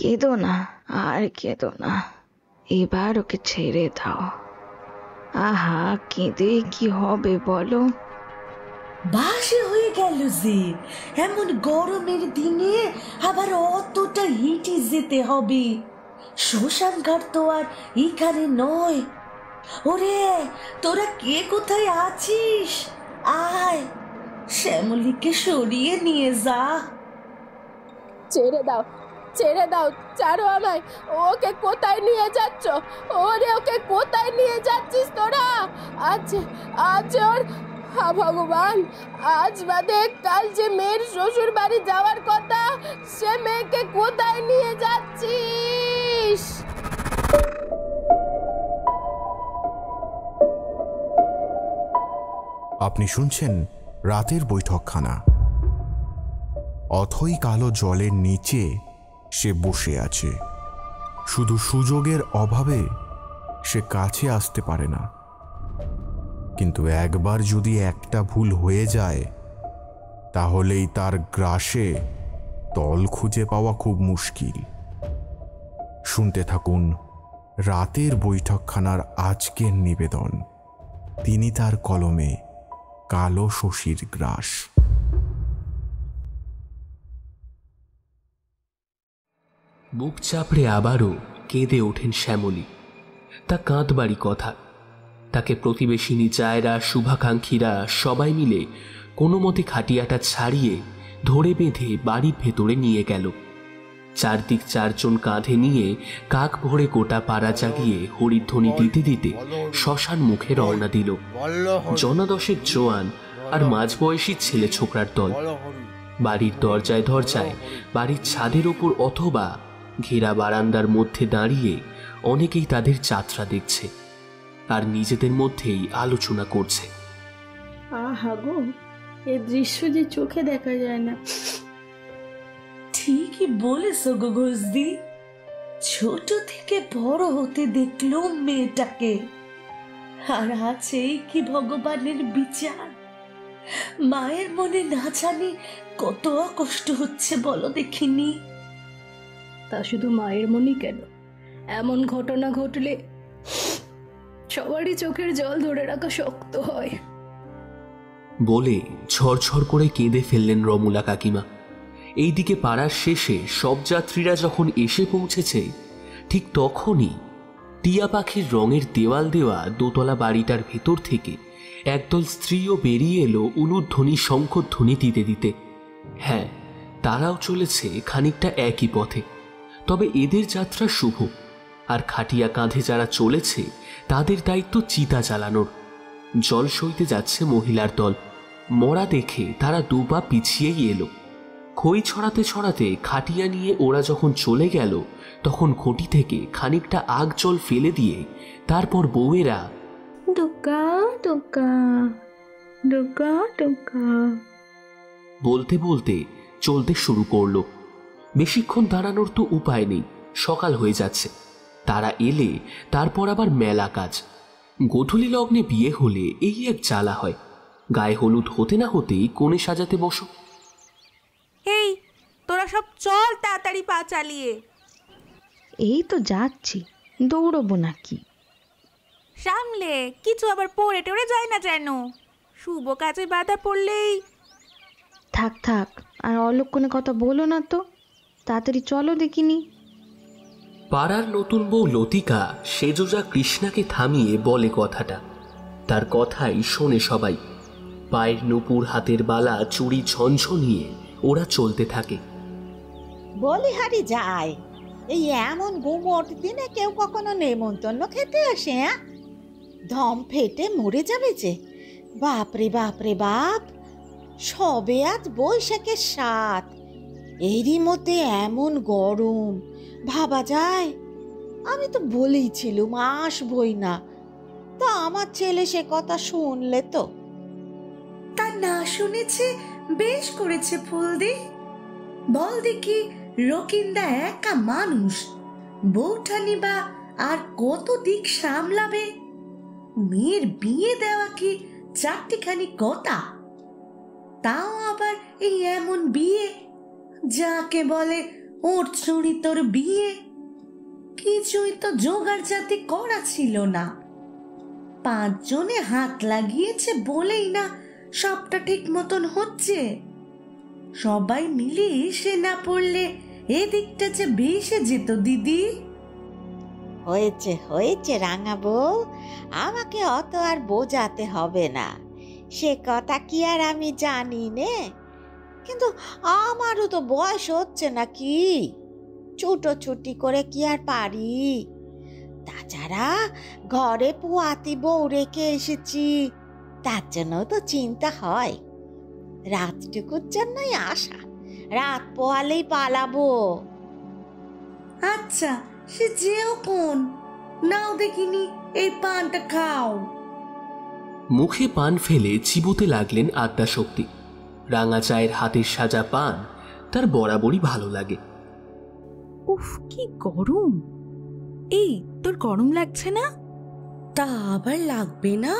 কেঁদো না, আর কেঁদো না, এবার ওকে ছেড়ে দাও। আহা, কেঁদে কি হবে বলো? বাসে হয়ে গেল যে, এমন গরমের দিনে আবার অতটা হেঁটে যেতে হবে। শ্মশান ঘাট তো আর এখানে নয়। ওরে, তোরা কে কোথায় আছিস? আয়, শ্যামলীকে সরিয়ে নিয়ে যা। ছেড়ে দাও, ছেড়ে দাও, ছাড়ো আমায়। ওকে কোথায় নিয়ে যাচ্ছ? ওরে, ওকে কোথায় নিয়ে যাচ্ছিস তোরা? আজ আজ ওর ভগবান, আজ বাদে কাল যে মেয়ের শ্বশুর বাড়ি যাওয়ার কথা, সে মেয়েকে কোথায় নিয়ে যাচ্ছিস? আপনি শুনছেন রাতের বৈঠকখানা। অথই কালো জলের নিচে সে বসে আছে। শুধু সুযোগের অভাবে সে কাছে আসতে পারে না, কিন্তু একবার যদি একটা ভুল হয়ে যায় তাহলেই তার গ্রাসে তল খুঁজে পাওয়া খুব মুশকিল। শুনতে থাকুন রাতের বৈঠকখানার আজকের নিবেদন, তিনি তার কলমে, কালো শশীর গ্রাস। বুক চাপড়ে আবারও কেঁদে ওঠেন শ্যামলী। তা কাঁদবারই কথা। তাকে প্রতিবেশিনী চায়রা, শুভাকাঙ্ক্ষীরা সবাই মিলে কোনো মতে খাটিয়াটা ছাড়িয়ে ধরে বেঁধে বাড়ির ভেতরে নিয়ে গেল। চারদিক চারজন কাঁধে নিয়ে কাক ভরে গোটা পাড়া জাগিয়ে হরিধ্বনি দিতে দিতে শ্মশান মুখে রওনা দিল। জনাদশেক জোয়ান আর মাঝবয়সী ছেলে ছোকরার দল। বাড়ির দরজায় দরজায়, বাড়ির ছাদের ওপর অথবা ঘেরা বারান্দার মধ্যে দাঁড়িয়ে অনেকেই তাদের যাত্রা দেখছে আর নিজেদের মধ্যেই আলোচনা করছে। আহা গো, এ দৃশ্য যে চোখে দেখা যায় না। ঠিকই বলেছ গো ঘোষদি। ছোট থেকে বড় হতে দেখলুম মেয়েটাকে, আর আছেই কি ভগবানের বিচার। মায়ের মনে না জানি কত কষ্ট হচ্ছে বলো দেখিনি। তা শুধু মায়ের মনে কেন, এমন ঘটনা ঘটলে সবারই চোখের জল ধরে রাখা শক্ত হয় বলে ঝরঝর করে কেঁদে ফেললেন রমলা কাকিমা। এইদিকে পাড়ার শেষে সব যাত্রীরা যখন এসে পৌঁছেছে, ঠিক তখনই টিয়া পাখির রঙের দেওয়াল দেওয়া দোতলা বাড়িটার ভেতর থেকে একদল স্ত্রীও বেরিয়ে এলো উলুধ্বনি, শঙ্খধ্বনি দিতে দিতে। হ্যাঁ, তারাও চলেছে খানিকটা একই পথে, তবে এদের যাত্রা শুভ। আর খাটিয়া কাঁধে যারা চলেছে তাদের দায়িত্ব চিতা চালানোর। জল সইতে যাচ্ছে মহিলার দল। মরা দেখে তারা দুপা পিছিয়েই এলো। খই ছড়াতে ছড়াতে খাটিয়া নিয়ে ওরা যখন চলে গেল, তখন ঘটি থেকে খানিকটা আগ জল ফেলে দিয়ে তারপর বউয়েরা ডোকা ডোকা ডোকা ডোকা বলতে বলতে চলতে শুরু করলো। বেশিক্ষণ দাঁড়ানোর তো উপায় নেই, সকাল হয়ে যাচ্ছে। তারা এলে তারপর আবার মেলা কাজ। গোধূলি লগ্নে বিয়ে হলে এই এক জ্বালা হয়। গায়ে হলুদ হতে না হতেই কোণে সাজাতে বসো। এই, তোরা সব চল তাড়াতাড়ি পা চালিয়ে। এই তো যাচ্ছি, দৌড়বো নাকি? সামলে, কিছু আবার পড়ে টড়ে যায় না যেন। শুভ কাজে বাধা পড়লেই। থাক থাক, আর অলক্ষণে কথা বলো না তো, তাড়াতাড়ি চলো দেখিনি। পাড়ার নতুন বউ লতিকা সেজোজা কৃষ্ণাকে থামিয়ে বলে কথাটা। তার কথাই শোনে সবাই। পায়ের নুপুর, হাতের বালা, চুড়ি ঝনঝনিয়ে ওরা চলতে থাকে। বলিহারি যায়, এই এমন গুমোট দিনে কেউ কখনো নেমন্তন্ন খেতে আসে? দম ফেটে মরে যাবে যে। বাপরে বাপরে বাপ, সবে আজ বৈশাখের ৭, এরই মধ্যে এমন গরম, ভাবা যায়? আমি তো বলেইছিলুম আসবই না, তা আমার ছেলে সে কথা শুনলে তো? তা না শুনেছে বেশ করেছে ফুলদি। বল দেখি, রকিন্দা একা মানুষ, বউঠানি বা আর কত দিক সামলাবে? মেয়ের বিয়ে দেওয়া কি চারটিখানি কথা? তাও আবার এই এমন বিয়ে যাকে বলে ওর চুরি তোর বিয়ে, কিছুই তো জোগাড় জাতি করা ছিল না। 5 জনে হাত লাগিয়েছে বলেই না সবটা ঠিক মতন হচ্ছে। সবাই মিলে এসে না পড়লে এদিকটা যে ভেসে যেত দিদি। হয়েছে হয়েছে রাঙা বউ, আমাকে অত আর বোঝাতে হবে না, সে কথা কি আর আমি জানি নে। কিন্তু আমারও তো বয়স হচ্ছে নাকি, ছুটোছুটি করে কি আর পারি। তাছাড়া ঘরে পুয়াতি বউ রেখে এসেছি, তার জন্য তো চিন্তা হয়। রাতটুকুর জন্যই আশা, রাত পোয়ালেই পালাবো। আচ্ছা সে যেও কোন, নাও দেখিনি এই পানটা খাও। মুখে পান ফেলে চিবোতে লাগলেন আদ্যাশক্তি। রাঙা চায়ের হাতের সাজা পান তার বরাবরই ভালো লাগে। উফ কি গরম! এই তোর গরম লাগছে না? তা আবার লাগবে না,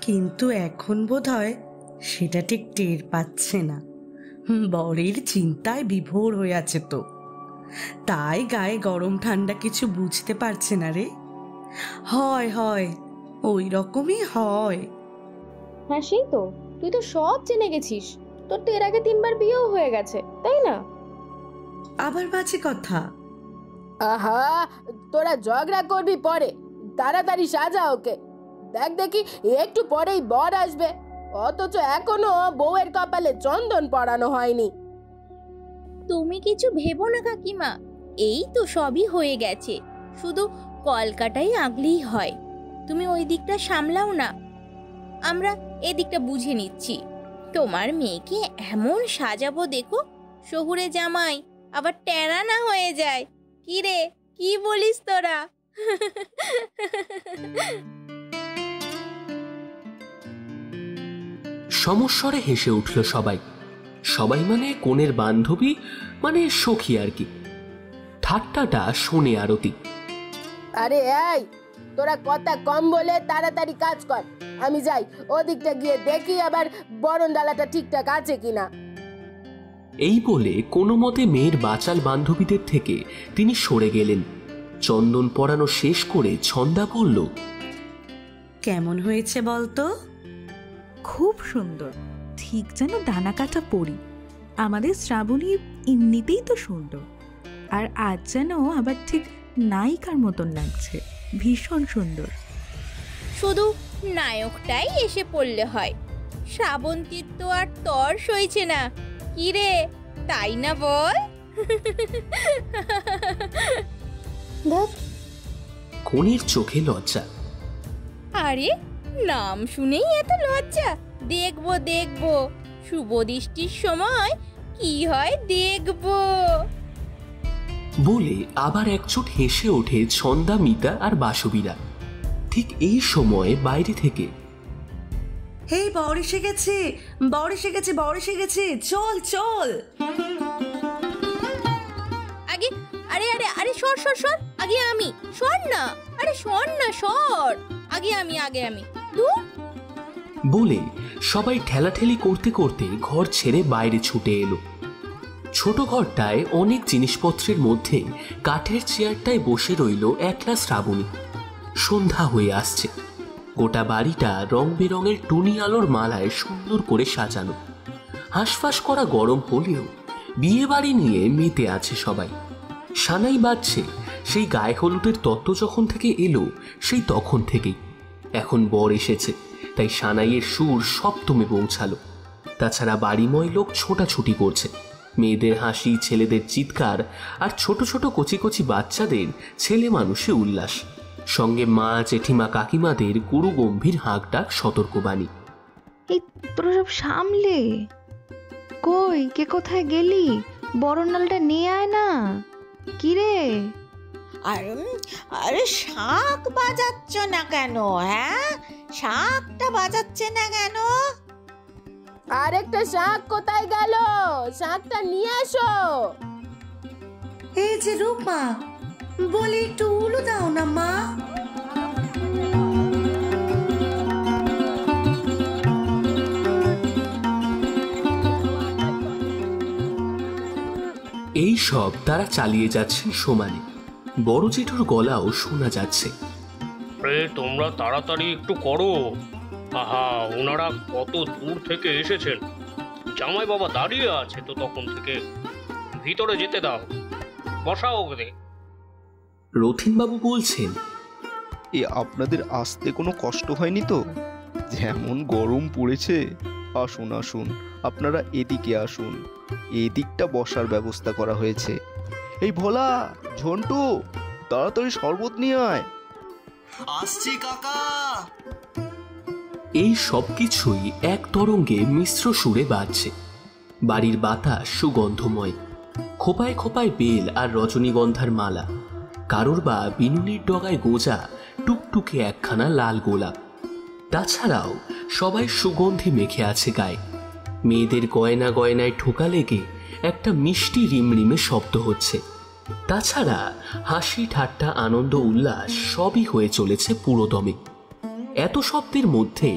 কিন্তু এখন বোধহয় সেটা ঠিক টের পাচ্ছে না। বরের চিন্তায় বিভোর হয়ে আছে তো, তাই গায়ে গরম ঠান্ডা কিছু বুঝতে পারছে না রে। হয় হয় ওই রকমই হয়। হ্যাঁ সেই তো, তুই তো সব জেনে গেছিস। তোর তো এর আগে 3 বার বিয়েও হয়ে গেছে, তাই না? আবার বাজে কথা। আহা, তোরা ঝগড়া করবি পরে, তাড়াতাড়ি সাজা ওকে। দেখ দেখি একটু পরেই বর আসবে, অথচ এখনো বউয়ের কপালে চন্দন পড়ানো হয়নি। তুমি কিছু ভেবো না কাকিমা, এই তো সবই হয়ে গেছে, শুধু কলকাটাই আগলেই হয়। তুমি ওই দিকটা সামলাও না, আমরা এদিকটা বুঝে নিচ্ছি। তোমার মেয়েকে এমন সাজাবো দেখো, শহুরে জামাই আবার টেরা না হয়ে যায়। কি রে, কি বলিস তোরা? সমস্বরে হেসে উঠল সবাই। সবাই মানে কনের বান্ধবী, মানে সখী আর কি। ঠাট্টাটা শোনে আরতি। আরে এই, তোরা কথা কম বলে তাড়াতাড়ি কাজ কর, আমি যাই ওদিকটা গিয়ে দেখি আবার বরণডালাটা ঠিকঠাক আছে কিনা। এই বলে কোনো মতে মেয়ের বাচাল বান্ধবীদের থেকে তিনি সরে গেলেন। চন্দন পরানো শেষ করে ছন্দা বলল, কেমন হয়েছে বলতো? খুব সুন্দর, ঠিক যেন ডানা কাটা পরি। আমাদের শ্রাবণী এমনিতেই তো সুন্দর, আর আজ যেন আবার ঠিক নায়িকার মতন লাগছে, ভীষণ সুন্দর। শুধু নায়কটাই এসে পড়লে হয়, শ্রাবন্তীর তো আর তর সইছে না। কি রে, তাই না বল? কনের চোখে লজ্জা। আরে নাম শুনেই এত লজ্জা? দেখবো দেখবো, শুভ দৃষ্টির সময় কি হয় দেখবো। বলে আবার একচোট হেসে ওঠে ছন্দা, মিতা আর বাসবীরা। ঠিক এই সময় বাইরে থেকে, এই বর এসে গেছে, বর এসে গেছে, বর এসে গেছে, চল চল। আগে আরে আরে আরে সর সর সর, আগে আমি, সর না, আরে সর না, সর, আগে আমি, আগে আমি, দূর। বলে সবাই ঠেলাঠেলি করতে করতে ঘর ছেড়ে বাইরে ছুটে এলো। ছোট ঘরটায় অনেক জিনিসপত্রের মধ্যে কাঠের চেয়ারটায় বসে রইল একলা শ্রাবণী। সন্ধ্যা হয়ে আসছে। গোটা বাড়িটা রং বেরঙের টুনি আলোর মালায় সুন্দর করে সাজানো। হাঁসফাঁস করা গরম হলেও বিয়ে বাড়ি নিয়ে মেতে আছে সবাই। সানাই বাজছে সেই গায়ে হলুদের তত্ত্ব যখন থেকে এলো, সেই তখন থেকেই। এখন বর এসেছে, তাই সানাইয়ের সুর সপ্তমে পৌঁছালো। তাছাড়া বাড়িময় লোক ছোটাছুটি করছে। মেয়েদের হাসি, ছেলেদের চিৎকার, আর ছোট ছোট কচি কচি বাচ্চাদের ছেলে মানুষে উল্লাস। সঙ্গে মা, জেঠিমা, কাকিমাদের গুরু গম্ভীর হাঁক ডাক, সতর্কবাণী। এই তোরা সব সামলে, কই কে কোথায় গেলি? বরণডালটা নিয়ে আয় না। কি রে? আরে শাঁখ বাজাচ্ছ না কেন? হ্যাঁ, শাঁখটা বাজাচ্ছে না কেন? আরেকটা শাঁখ কোথায় গেল? শাঁখটা নিয়ে আসো। এই যে রূপা, বলি একটু উলু দাও না মা। এই সব তারা চালিয়ে যাচ্ছেন সমানে। বড় জেঠুর গলাও শোনা যাচ্ছে, তোমরা তাড়াতাড়ি একটু করো। আহা, ওনারা কত দূর থেকে এসেছেন, জামাই বাবা দাঁড়িয়ে আছে তো তখন থেকে, ভিতরে যেতে দাও, বসাও ওদের। রথিনবাবু বলছেন, আপনাদের আসতে কোনো কষ্ট হয়নি তো? যেমন গরম পড়েছে। আসুন আসুন, আপনারা এদিকে আসুন, এদিকটা বসার ব্যবস্থা করা হয়েছে। এই ভোলা, ঝন্টু, তাড়াতাড়ি শরবত নিয়ে আয়। আসছি কাকা। এই সব কিছুই এক তরঙ্গে মিশ্র সুরে বাজছে। বাড়ির বাতাস সুগন্ধময়, খোপায় খোপায় বেল আর রজনীগন্ধার মালা, কারোর বা বিনুনির ডগায় গোজা টুকটুকে একখানা লাল গোলাপ। তাছাড়াও সবাই সুগন্ধি মেখে আছে গায়ে। মেয়েদের গয়না গয়নায় ঠোকা লেগে একটা মিষ্টি রিমরিমে শব্দ হচ্ছে। তাছাড়া হাসি ঠাট্টা আনন্দ উল্লাস সবই হয়ে চলেছে পুরোদমে। এত শব্দের মধ্যে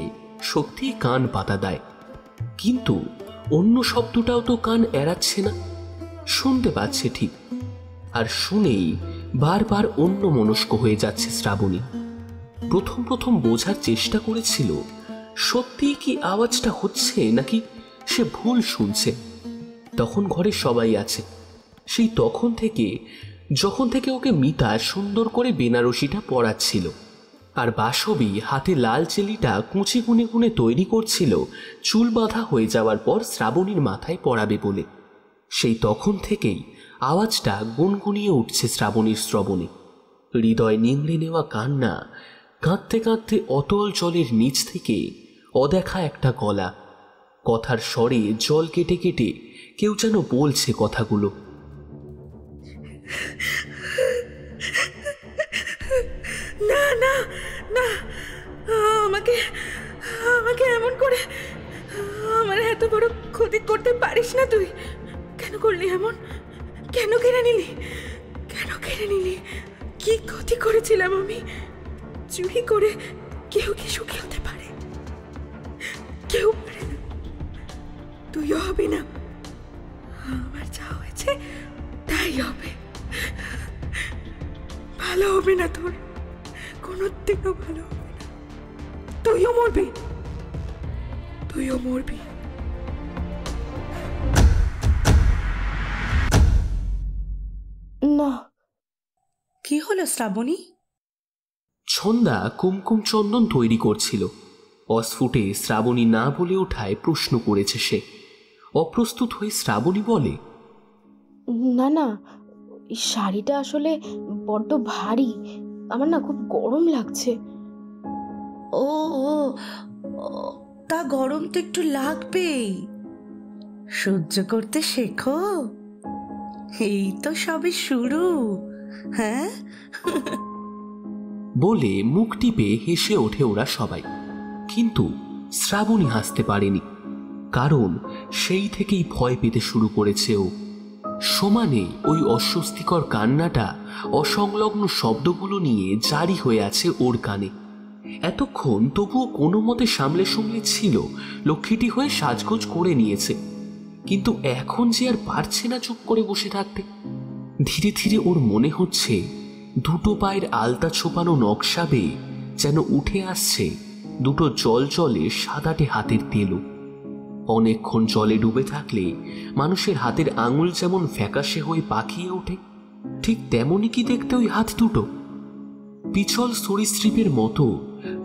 সত্যি কান পাতা দেয়, কিন্তু অন্য শব্দটাও তো কান এড়াচ্ছে না, শুনতে পাচ্ছে ঠিক। আর শুনেই বারবার অন্য মনস্ক হয়ে যাচ্ছে শ্রাবণী। প্রথম প্রথম বোঝার চেষ্টা করেছিল সত্যি কি আওয়াজটা হচ্ছে নাকি সে ভুল শুনছে। তখন ঘরে সবাই আছে, সেই যখন থেকে ওকে মিতা সুন্দর করে বেনারসিটা পরাচ্ছিল, আর বাসবি হাতে লাল চেলিটা কুচি গুনে গুনে তৈরি করছিল চুল বাঁধা হয়ে যাওয়ার পর শ্রাবণীর মাথায় পরাবে বলে। সেই তখন থেকেই আওয়াজটা গুনগুনিয়ে উঠছে শ্রাবণীর শ্রবণে। হৃদয় নিংড়ে নেওয়া কান্না, কাঁদতে কাঁদতে অতল জলের নিচ থেকে অদেখা একটা গলা, কথার স্বরে জল কেটে কেটে কেউ যেন বলছে কথাগুলো। না না না, আমাকে আমাকে এমন করে আমার এত বড় ক্ষতি করতে পারিস না তুই। কেন করলি এমন? কেন কেড়ে নিলি? কি ক্ষতি করেছিলাম আমি? চুরি করে কেউ কি সুখী হতে পারে? কেউ পারে না, তুইও হবে না। আমার যা হয়েছে তাই হবে, ভালো হবে না তোর, কোনোদিনও ভালো হবে না। তুইও মরবি। না, কি হলো শ্রাবণী? ছন্দা কুমকুম চন্দন তৈরি করছিল। অস্ফুটে শ্রাবণী না বলে ওঠায় প্রশ্ন করেছে সে। অপ্রস্তুত হয়ে শ্রাবণী বলে, না না, এই শাড়িটা আসলে বড্ড ভারী, আমার না খুব গরম লাগছে। ও তা গরম তো একটু লাগবেই, সহ্য করতে শেখো, এই তো সবে শুরু। হ্যাঁ বলে মুখ টিপে হেসে ওঠে ওরা সবাই। কিন্তু শ্রাবণী হাসতে পারেনি, কারণ সেই থেকেই ভয় পেতে শুরু করেছে ও। সমানে ওই অস্বস্তিকর কান্নাটা অসংলগ্ন শব্দগুলো নিয়ে জারি হয়ে আছে ওর কানে। এতক্ষণ তবুও কোনো মতে সামলে ছিল, লক্ষ্মীটি হয়ে সাজগোজ করে নিয়েছে, কিন্তু এখন যে আর পারছে না চুপ করে বসে থাকতে। ধীরে ধীরে ওর মনে হচ্ছে দুটো পায়ের আলতা ছোপানো নকশা বেয়ে যেন উঠে আসছে দুটো জলে সাদাটে হাতের তেলো। অনেকক্ষণ জলে ডুবে থাকলে মানুষের হাতের আঙুল যেমন ফ্যাকাশে হয়ে পাকিয়ে ওঠে, ঠিক তেমনই কি দেখতে ওই হাত দুটো। পিছল সরীসৃপের মতো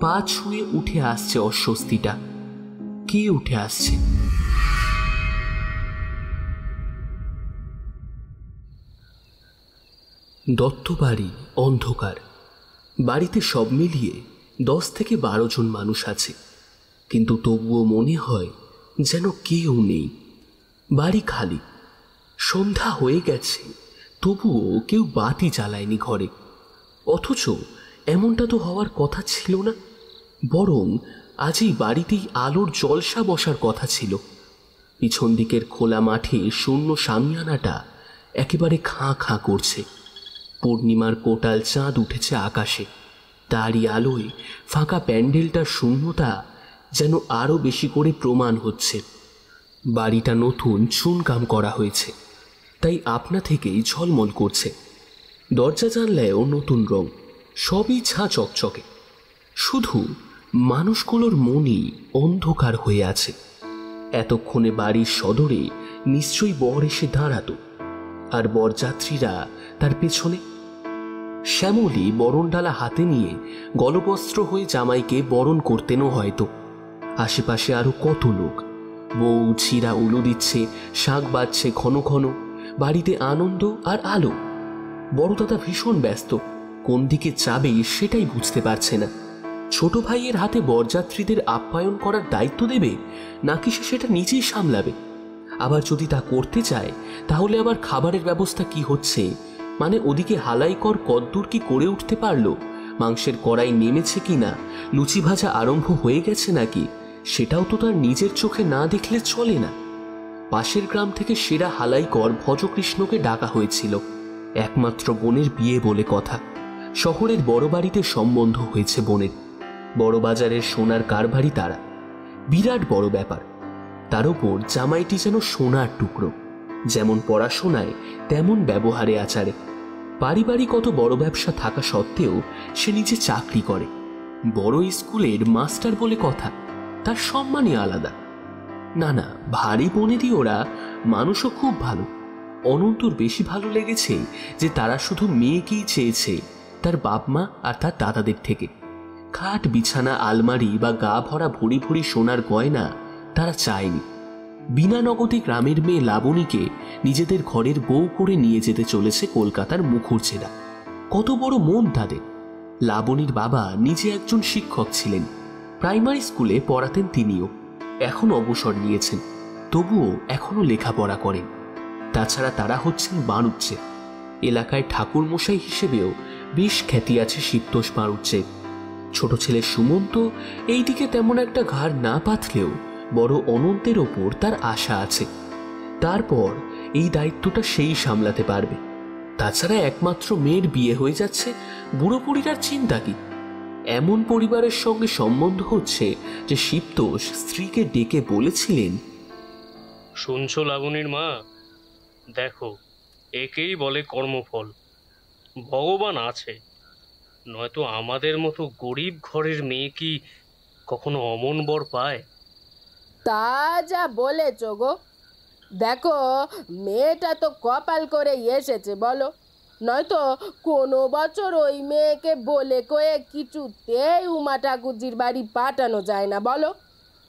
পা ছুঁয়ে উঠে আসছে অস্বস্তিটা। কে উঠে আসছে? দত্ত বাড়ি অন্ধকার। বাড়িতে সব মিলিয়ে 10 থেকে 12 জন মানুষ আছে, কিন্তু তবুও মনে হয় যেন কেউ নেই। বাড়ি খালি, সন্ধ্যা হয়ে গেছে, তবুও কেউ বাতি জ্বালায়নি ঘরে। অথচ এমনটা তো হওয়ার কথা ছিল না, বরং আজ এই বাড়িতেই আলোর জলসা বসার কথা ছিল। পিছন দিকের খোলা মাঠে শূন্য সামিয়ানাটা একেবারে খাঁ খাঁ করছে। পূর্ণিমার কোটাল চাঁদ উঠেছে আকাশে, তারই আলোয় ফাঁকা প্যান্ডেলটার শূন্যতা যেন আরো বেশি করে প্রমাণ হচ্ছে। বাড়িটা নতুন চুনকাম করা হয়েছে, তাই আপনা থেকেই ঝলমল করছে। দরজা জানলায়ও নতুন রং, সবই ঝাঁ চকচকে। শুধু মানুষগুলোর মনই অন্ধকার হয়ে আছে। এতক্ষণে বাড়ির সদরে নিশ্চয়ই বর এসে দাঁড়াতো, আর বরযাত্রীরা তার পেছনে। শ্যামলী বরণডালা হাতে নিয়ে গলবস্ত্র হয়ে জামাইকে বরণ করতেনও হয়তো। আশেপাশে আরো কত লোক, বউ ছিঁড়া উলু দিচ্ছে, শাঁখ বাজছে ঘন ঘন, বাড়িতে আনন্দ আর আলো। বড়দাদা ভীষণ ব্যস্ত, কোন দিকে যাবে সেটাই বুঝতে পারছে না। ছোট ভাইয়ের হাতে বরযাত্রীদের আপ্যায়ন করার দায়িত্ব দেবে, নাকি সে সেটা নিজেই সামলাবে? আবার যদি তা করতে চায়, তাহলে আবার খাবারের ব্যবস্থা কি হচ্ছে? মানে ওদিকে হালাইকর কদ্দূর কি করে উঠতে পারলো? মাংসের কড়াই নেমেছে কিনা, লুচি ভাজা আরম্ভ হয়ে গেছে নাকি, সেটাও তো তার নিজের চোখে না দেখলে চলে না। পাশের গ্রাম থেকে সেরা হালাইকর ভজকৃষ্ণকে ডাকা হয়েছিল। একমাত্র বোনের বিয়ে বলে কথা। শহরের বড় বাড়িতে সম্বন্ধ হয়েছে বোনের। বড় বাজারের সোনার কারবারি তারা, বিরাট বড় ব্যাপার। তার উপর জামাইটি যেন সোনার টুকরো, যেমন পড়াশোনায় তেমন ব্যবহারে আচারে। পারিবারিক কত বড় ব্যবসা থাকা সত্ত্বেও সে নিজে চাকরি করে, বড় স্কুলের মাস্টার বলে কথা। তার সম্মানই আলাদা। না না, ভারী বোনেরই ওরা, মানুষও খুব ভালো। অনন্তর বেশি ভালো লেগেছে যে তারা শুধু মেয়েকেই চেয়েছে তার বাপ মা আর তার দাদাদের থেকে। খাট বিছানা আলমারি বা গা ভরা ভরি ভরি সোনার গয়না তারা চায়নি। বিনা নগদে গ্রামের মেয়ে লাবণীকে নিজেদের ঘরের বউ করে নিয়ে যেতে চলেছে কলকাতার মুখুরছেরা। কত বড় মন তাদের। লাবণীর বাবা নিজে একজন শিক্ষক ছিলেন, প্রাইমারি স্কুলে পড়াতেন তিনিও। এখন অবসর নিয়েছেন, তবুও এখনো লেখাপড়া করেন। তাছাড়া তারা হচ্ছেন বাড়ুজ্জে। এলাকায় ঠাকুর মশাই হিসেবেও বেশ খ্যাতি আছে শিবতোষ বাড়ুজ্জের। ছোট ছেলে সুমন্ত এই দিকে তেমন একটা ঘাড় না পাতলেও বড় অনন্তের ওপর তার আশা আছে। তারপর এই দায়িত্বটা সেই সামলাতে পারবে। তাছাড়া একমাত্র মেয়ের বিয়ে হয়ে যাচ্ছে, বুড়ো বুড়িটার চিন্তা কি? এমন পরিবারের সঙ্গে সম্বন্ধ হচ্ছে যে শিবতোষ স্ত্রীকে ডেকে বলেছিলেন, শুনছো লাবণীর মা, দেখো একেই বলে কর্মফল। ভগবান আছে, নয়তো আমাদের মতো গরিব ঘরের মেয়ে কি কখনো অমন বর পায়? তা যা বলেছ গো। দেখো, মেয়েটা তো কপাল করে এসেছে বলো, নয়তো কোনো বছর ওই মেয়েকে বলে কয়ে কিছুতেই উমা ঠাকুরজির বাড়ি পাঠানো যায় না বলো।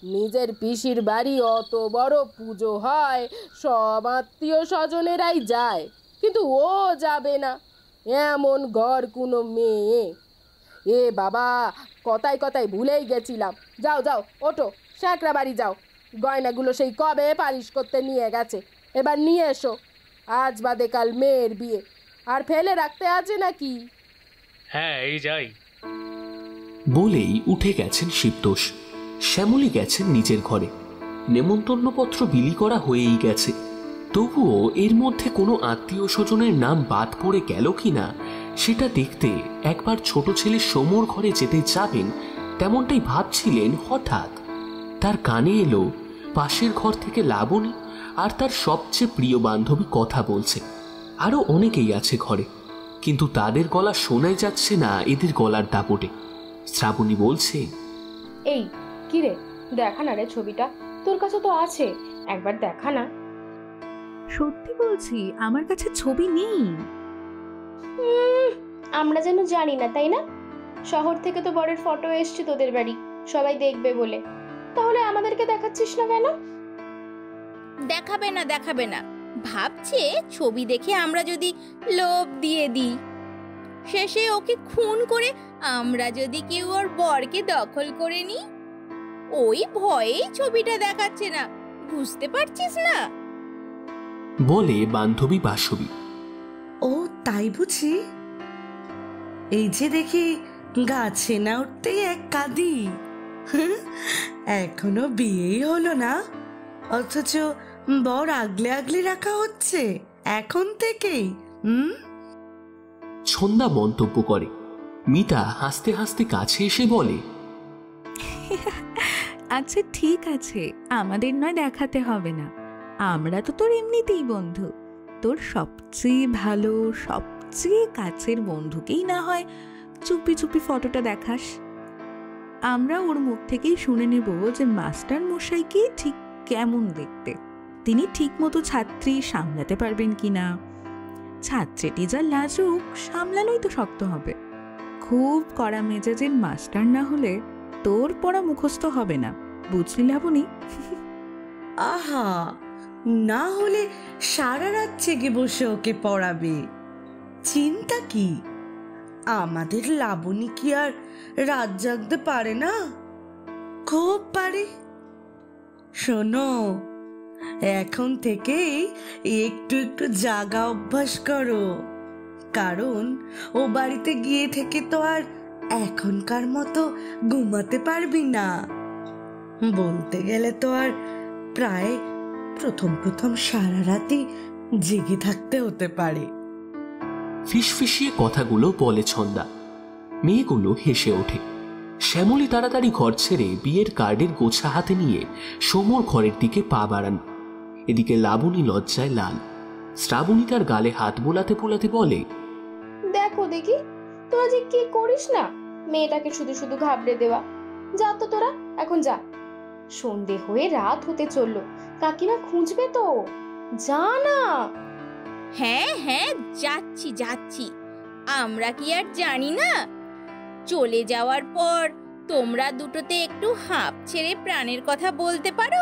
নিজের পিসির বাড়ি অত বড় পুজো হয়, সব আত্মীয় স্বজনেরাই যায়, কিন্তু ও যাবে না। এমন ঘর কোনো মেয়ে। এ বাবা, কথায় কথায় ভুলেই গেছিলাম। যাও যাও, ওঠো, শ্যাকরা বাড়ি যাও। গয়নাগুলো সেই কবে পালিশ করতে নিয়ে গেছে, এবার নিয়ে এসো। আজ বাদে কাল মেয়ের বিয়ে, আর ফেলে রাখতে আছে নাকি? হ্যাঁ, এই যাই বলেই উঠে গেছেন শিবতোষ। শ্যামলী গেছেন নিজের ঘরে। নেমন্তন্নপত্র বিলি করা হয়েই গেছে। তবুও এর মধ্যে কোনো আত্মীয় স্বজনের নাম বাদ পড়ে গেল কিনা সেটা দেখতে একবার ছোট ছেলে সমর ঘরে যেতে যাবেন তেমনটাই ভাবছিলেন। হঠাৎ তার কানে এলো পাশের ঘর থেকে লাবণী আর তার সবচেয়ে প্রিয় বান্ধবী কথা বলছে। আরো অনেকেই আছে ঘরে, কিন্তু তাদের গলা শোনাই যাচ্ছে না এদের গলার দাপটে। শ্রাবণী বলছে, এই কি রে, দেখা না রে ছবিটা, তোর কাছে তো আছে, একবার দেখা না। সত্যি বলছি, আমার কাছে ছবি নেই। আমরা যেন জানি না, তাই না? শহর থেকে তো বরের ফটো এসছে তোদের বাড়ি, সবাই দেখবে বলে। তাহলে আমাদেরকে দেখাচ্ছিস না কেন? দেখাবে না, দেখাবে না ভাবছে ছবি দেখে আমরা যদি লোভ দিয়ে দিই, শেষে ওকে খুন করে আমরা যদি কেউ ওর বরকে দখল করে নিই, ওই ভয়েই ছবিটা দেখাচ্ছে না, বুঝতে পারছিস না? বলে বান্ধবী বাসবী। ও তাই বুঝি? এই যে দেখি গাছে না উঠতেই এক কাঁদি। এখনো বিয়েই হলো না, অথচ বর আগলে আগলে রাখা হচ্ছে এখন থেকেই। ছন্দা মন্তব্য করে। মিতা হাসতে হাসতে কাছে এসে বলে, আচ্ছা ঠিক আছে, আমাদের নয় দেখাতে হবে না, আমরা তো তোর এমনিতেই বন্ধু। তোর সবচেয়ে ভালো সবচেয়ে কাছের বন্ধুকেই না হয় চুপি চুপি ফটোটা দেখাস। আমরা ওর মুখ থেকেই শুনে নেব যে মাস্টার মশাইকে ঠিক কেমন দেখতে, তিনি ঠিক মতো ছাত্রী সামলাতে পারবেন কিনা। ছাত্রীটি যা লাজুক, সামলানোই তো শক্ত হবে। খুব কড়া মেজাজের মাস্টার না হলে তোর পড়া মুখস্থ হবে না, বুঝলি লাবণী? আহা, না হলে সারা রাত জেগে বসে ওকে পড়াবে, চিন্তা কি? আমাদের লাবণী কি আর রাত জাগতে পারে না? খুব পারে। শোনো, এখন থেকেই একটু একটু জাগা অভ্যাস করো, কারণ ও বাড়িতে গিয়ে থেকে তো আর এখনকার মতো ঘুমাতে পারবি না। বলতে গেলে তো আর প্রায় প্রথম প্রথম সারা রাতই জেগে থাকতে হতে পারে। ফিসফিসিয়ে কথাগুলো বলে ছন্দা। মেয়েগুলো হেসে ওঠে। শ্যামলী তাড়াতাড়ি ঘর ছেড়ে বিয়ের কার্ডের গোছা হাতে নিয়ে সমর ঘরের দিকে পা বাড়ান। এদিকে লাবণী লজ্জায় লাল। শ্রাবণী তার গালে হাত বোলাতে বোলাতে বলে, দেখো দেখি তোরা যে কি করিস না, মেয়েটাকে শুধু শুধু ঘাবড়ে দেওয়া। যা তো তোরা, এখন যা, সন্ধে হয়ে রাত হতে চললো, কাকিমা খুঁজবে তো, যা না। হ্যাঁ হ্যাঁ, যাচ্ছি যাচ্ছি। আমরা কি আর জানি না? চলে যাওয়ার পর তোমরা দুটোতে একটু হাঁপ ছেড়ে প্রাণের কথা বলতে পারো?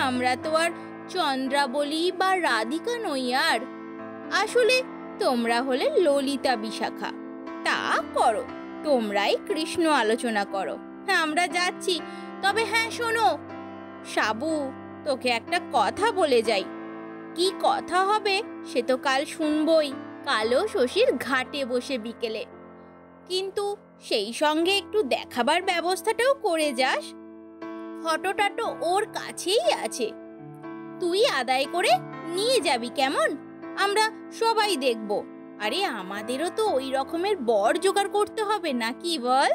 আমরা তো আর চন্দ্রাবলী বা রাধিকা নই। আর আসলে তোমরা হলে ললিতা বিশাখা। তা করো, তোমরাই কৃষ্ণ আলোচনা করো। আমরা যাচ্ছি। তবে হ্যাঁ শোনো সাবু, তোকে একটা কথা বলে যাই। কি কথা হবে সে তো কাল শুনবই, কালো শশীর ঘাটে বসে বিকেলে। কিন্তু সেই সঙ্গে একটু দেখাবার ব্যবস্থাটাও করে যাস। ফটোটা তো ওর কাছেই আছে, তুই আদায় করে নিয়ে যাবি কেমন? আমরা সবাই দেখব। আরে আমাদেরও তো ওই রকমের বর জোগাড় করতে হবে নাকি বল?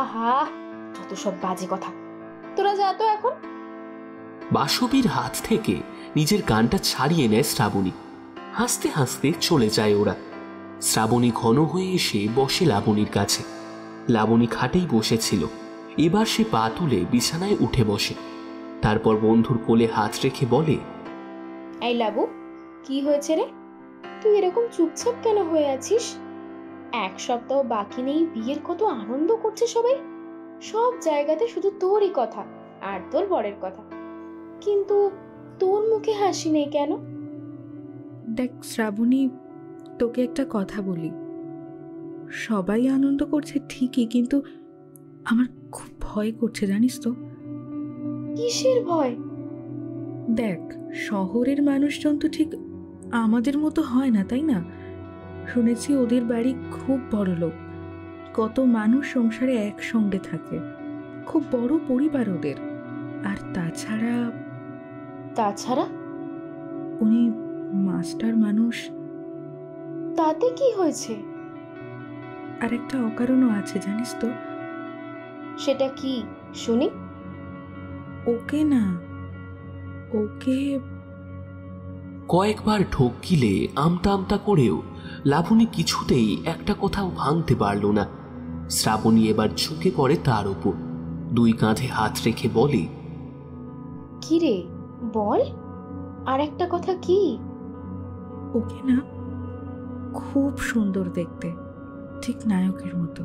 আহা, যত সব বাজে কথা। তোরা যা তো এখন। বাসবীর হাত থেকে নিজের গানটা ছাড়িয়ে নেয় শ্রাবণী। হাসতে হাসতে চলে যায় ওরা। শ্রাবণী ঘন হয়ে এসে বসে লাবণীর কাছে। লাবণী খাটেই বসেছিল, এবার সে পা তুলে বিছানায় উঠে বসে। তারপর বন্ধুর কোলে হাত রেখে বলে, এই লাবু, কি হয়েছে রে? তুই এরকম চুপচাপ কেন হয়ে আছিস? এক সপ্তাহ বাকি নেই, বিয়ের কত আনন্দ করছে সবাই। সব জায়গাতে শুধু তোরই কথা আর তোর বরের কথা, কিন্তু তোর মুখে হাসি নেই কেন? দেখ শ্রাবণী, তোকে একটা কথা বলি। সবাই আনন্দ করছে ঠিকই, কিন্তু আমার খুব ভয় করছে, জানিস তো? কিসের ভয়? দেখ, শহরের মানুষজন তো ঠিক আমাদের মতো হয় না, তাই না? শুনেছি ওদের বাড়ি খুব বড় লোক, কত মানুষ সংসারে একসঙ্গে থাকে, খুব বড় পরিবার ওদের। আর তাছাড়া উনি মাস্টার মানুষ। তাতে কি হয়েছে? আর একটা অকারণও আছে, জানিস তো? সেটা কি শুনি? ওকে না, ওকে কয়েকবার ঢোক গিলে আমতা আমতা করেও লাবণী কিছুতেই একটা কথাও ভাঙতে পারল না। শ্রাবণী এবার ঝুঁকে পড়ে তার উপর, দুই কাঁধে হাত রেখে বলে, কি রে বল, আর একটা কথা কি? ওকে না খুব সুন্দর দেখতে, ঠিক নায়কের মতো।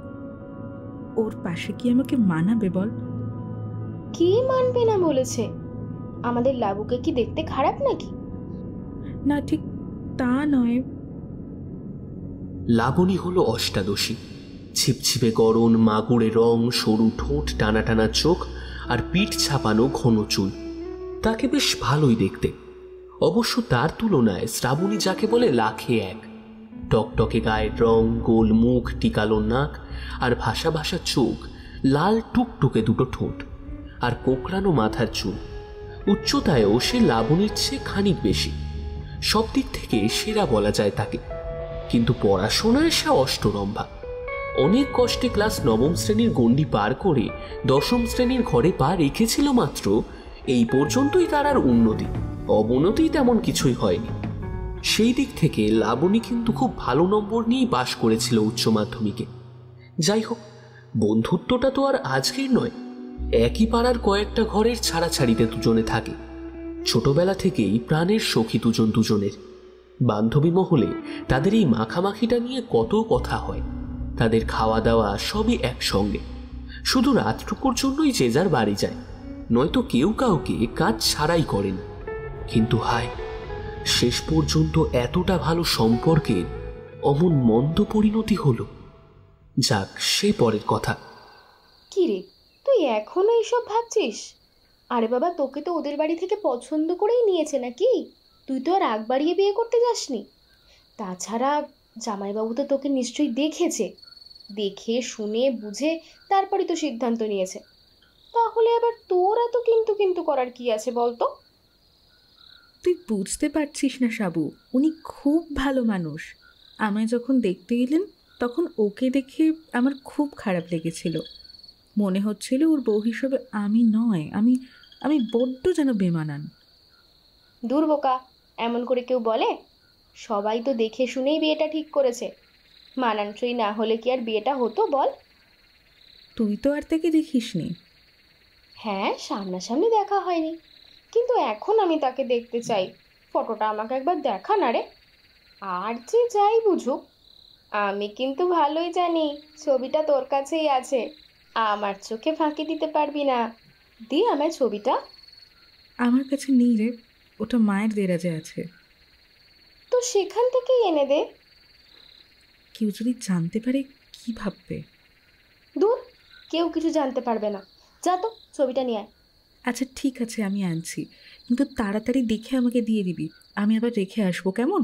ওর পাশে কি আমাকে মানাবে বল? কি মানবে না বলেছে? আমাদের লাবুকে কি দেখতে খারাপ নাকি? না, ঠিক তা নয়। লাবণী হলো অষ্টাদশী। ছিপছিপে গরম মাগুরে রং, সরু ঠোঁট, টানা টানা চোখ আর পিঠ ছাপানো ঘন চুল। তাকে বেশ ভালোই দেখতে। অবশ্য তার তুলনায় শ্রাবণী যাকে বলে লাখে এক। টকটকে গায়ের রং, গোল মুখ, টিকালো নাক আর ভাসা ভাসা চোখ, লাল টুকটুকে দুটো ঠোঁট আর কোকড়ানো মাথার চুল। উচ্চতায়ও সে লাবণীর চেয়ে খানিক বেশি। সব দিক থেকে সেরা বলা যায় তাকে। কিন্তু পড়াশোনায় সে অষ্টরম্ভা। অনেক কষ্টে ক্লাস 9ম শ্রেণীর গণ্ডি পার করে 10ম শ্রেণীর ঘরে পা রেখেছিল মাত্র, এই পর্যন্তই তার আর উন্নতি অবনতি তেমন কিছুই হয়নি। সেই দিক থেকে লাবণী কিন্তু খুব ভালো নম্বর নিয়েই পাশ করেছিল উচ্চ মাধ্যমিকে। যাই হোক, বন্ধুত্বটা তো আর আজকের নয়, একই পাড়ার কয়েকটা ঘরের ছাড়াছাড়িতে দুজনে থাকে। ছোটবেলা থেকেই প্রাণের সখী দুজনের। বান্ধবী মহলে তাদের এই মাখামাখিটা নিয়ে কত কথা হয়। তাদের খাওয়া দাওয়া সবই একসঙ্গে, শুধু রাতটুকুর জন্যই যে যার বাড়ি যায়, নয়তো কেউ কাউকে কাজ ছাড়াই করেন। কিন্তু হায়, শেষ পর্যন্ত এতটা ভালো সম্পর্কের অমন মন্দ পরিণতি হলো। যাক, সে পরের কথা। কি রে, তুই এখনো এইসব ভাবছিস? আরে বাবা, তোকে তো ওদের বাড়ি থেকে পছন্দ করেই নিয়েছে নাকি? তুই তো আর আগ বাড়িয়ে বিয়ে করতে যাসনি। তাছাড়া জামাইবাবু তো তোকে নিশ্চয়ই দেখেছে, দেখে শুনে বুঝে তারপরই তো সিদ্ধান্ত নিয়েছে। তাহলে আবার তোর এত কিন্তু কিন্তু করার কি আছে বলতো? তুই বুঝতে পারছিস না সাবু, উনি খুব ভালো মানুষ। আমায় যখন দেখতে এলেন তখন ওকে দেখে আমার খুব খারাপ লেগেছিল। মনে হচ্ছিল ওর বউ হিসেবে আমি নয়, আমি আমি বড্ড যেন বেমানান। দূর বোকা, এমন করে কেউ বলে? সবাই তো দেখে শুনেই বিয়েটা ঠিক করেছে। মানানসই না হলে কি আর বিয়েটা হতো বল? তুই তো আর তাকে দেখিসনি। হ্যাঁ, সামনাসামনি দেখা হয়নি, কিন্তু এখন আমি তাকে দেখতে চাই। ফটোটা আমাকে একবার দেখা না রে। আর যে যাই বুঝুক, আমি কিন্তু ভালোই জানি ছবিটা তোর কাছেই আছে। আমার চোখে ফাঁকি দিতে পারবি না। দি আমায় ছবিটা। আমার কাছে নেই রে, ওটা মায়ের দেরাজে আছে। তো সেখান থেকেই এনে দে। কেউ যদি জানতে পারে কি ভাববে? দূর, কেউ কিছু জানতে পারবে না। যা তো ছবিটা নিয়ে আয়। আচ্ছা ঠিক আছে, আমি আনছি, কিন্তু তাড়াতাড়ি দেখে আমাকে দিয়ে দিবি। আমি আবার রেখে আসবো, কেমন?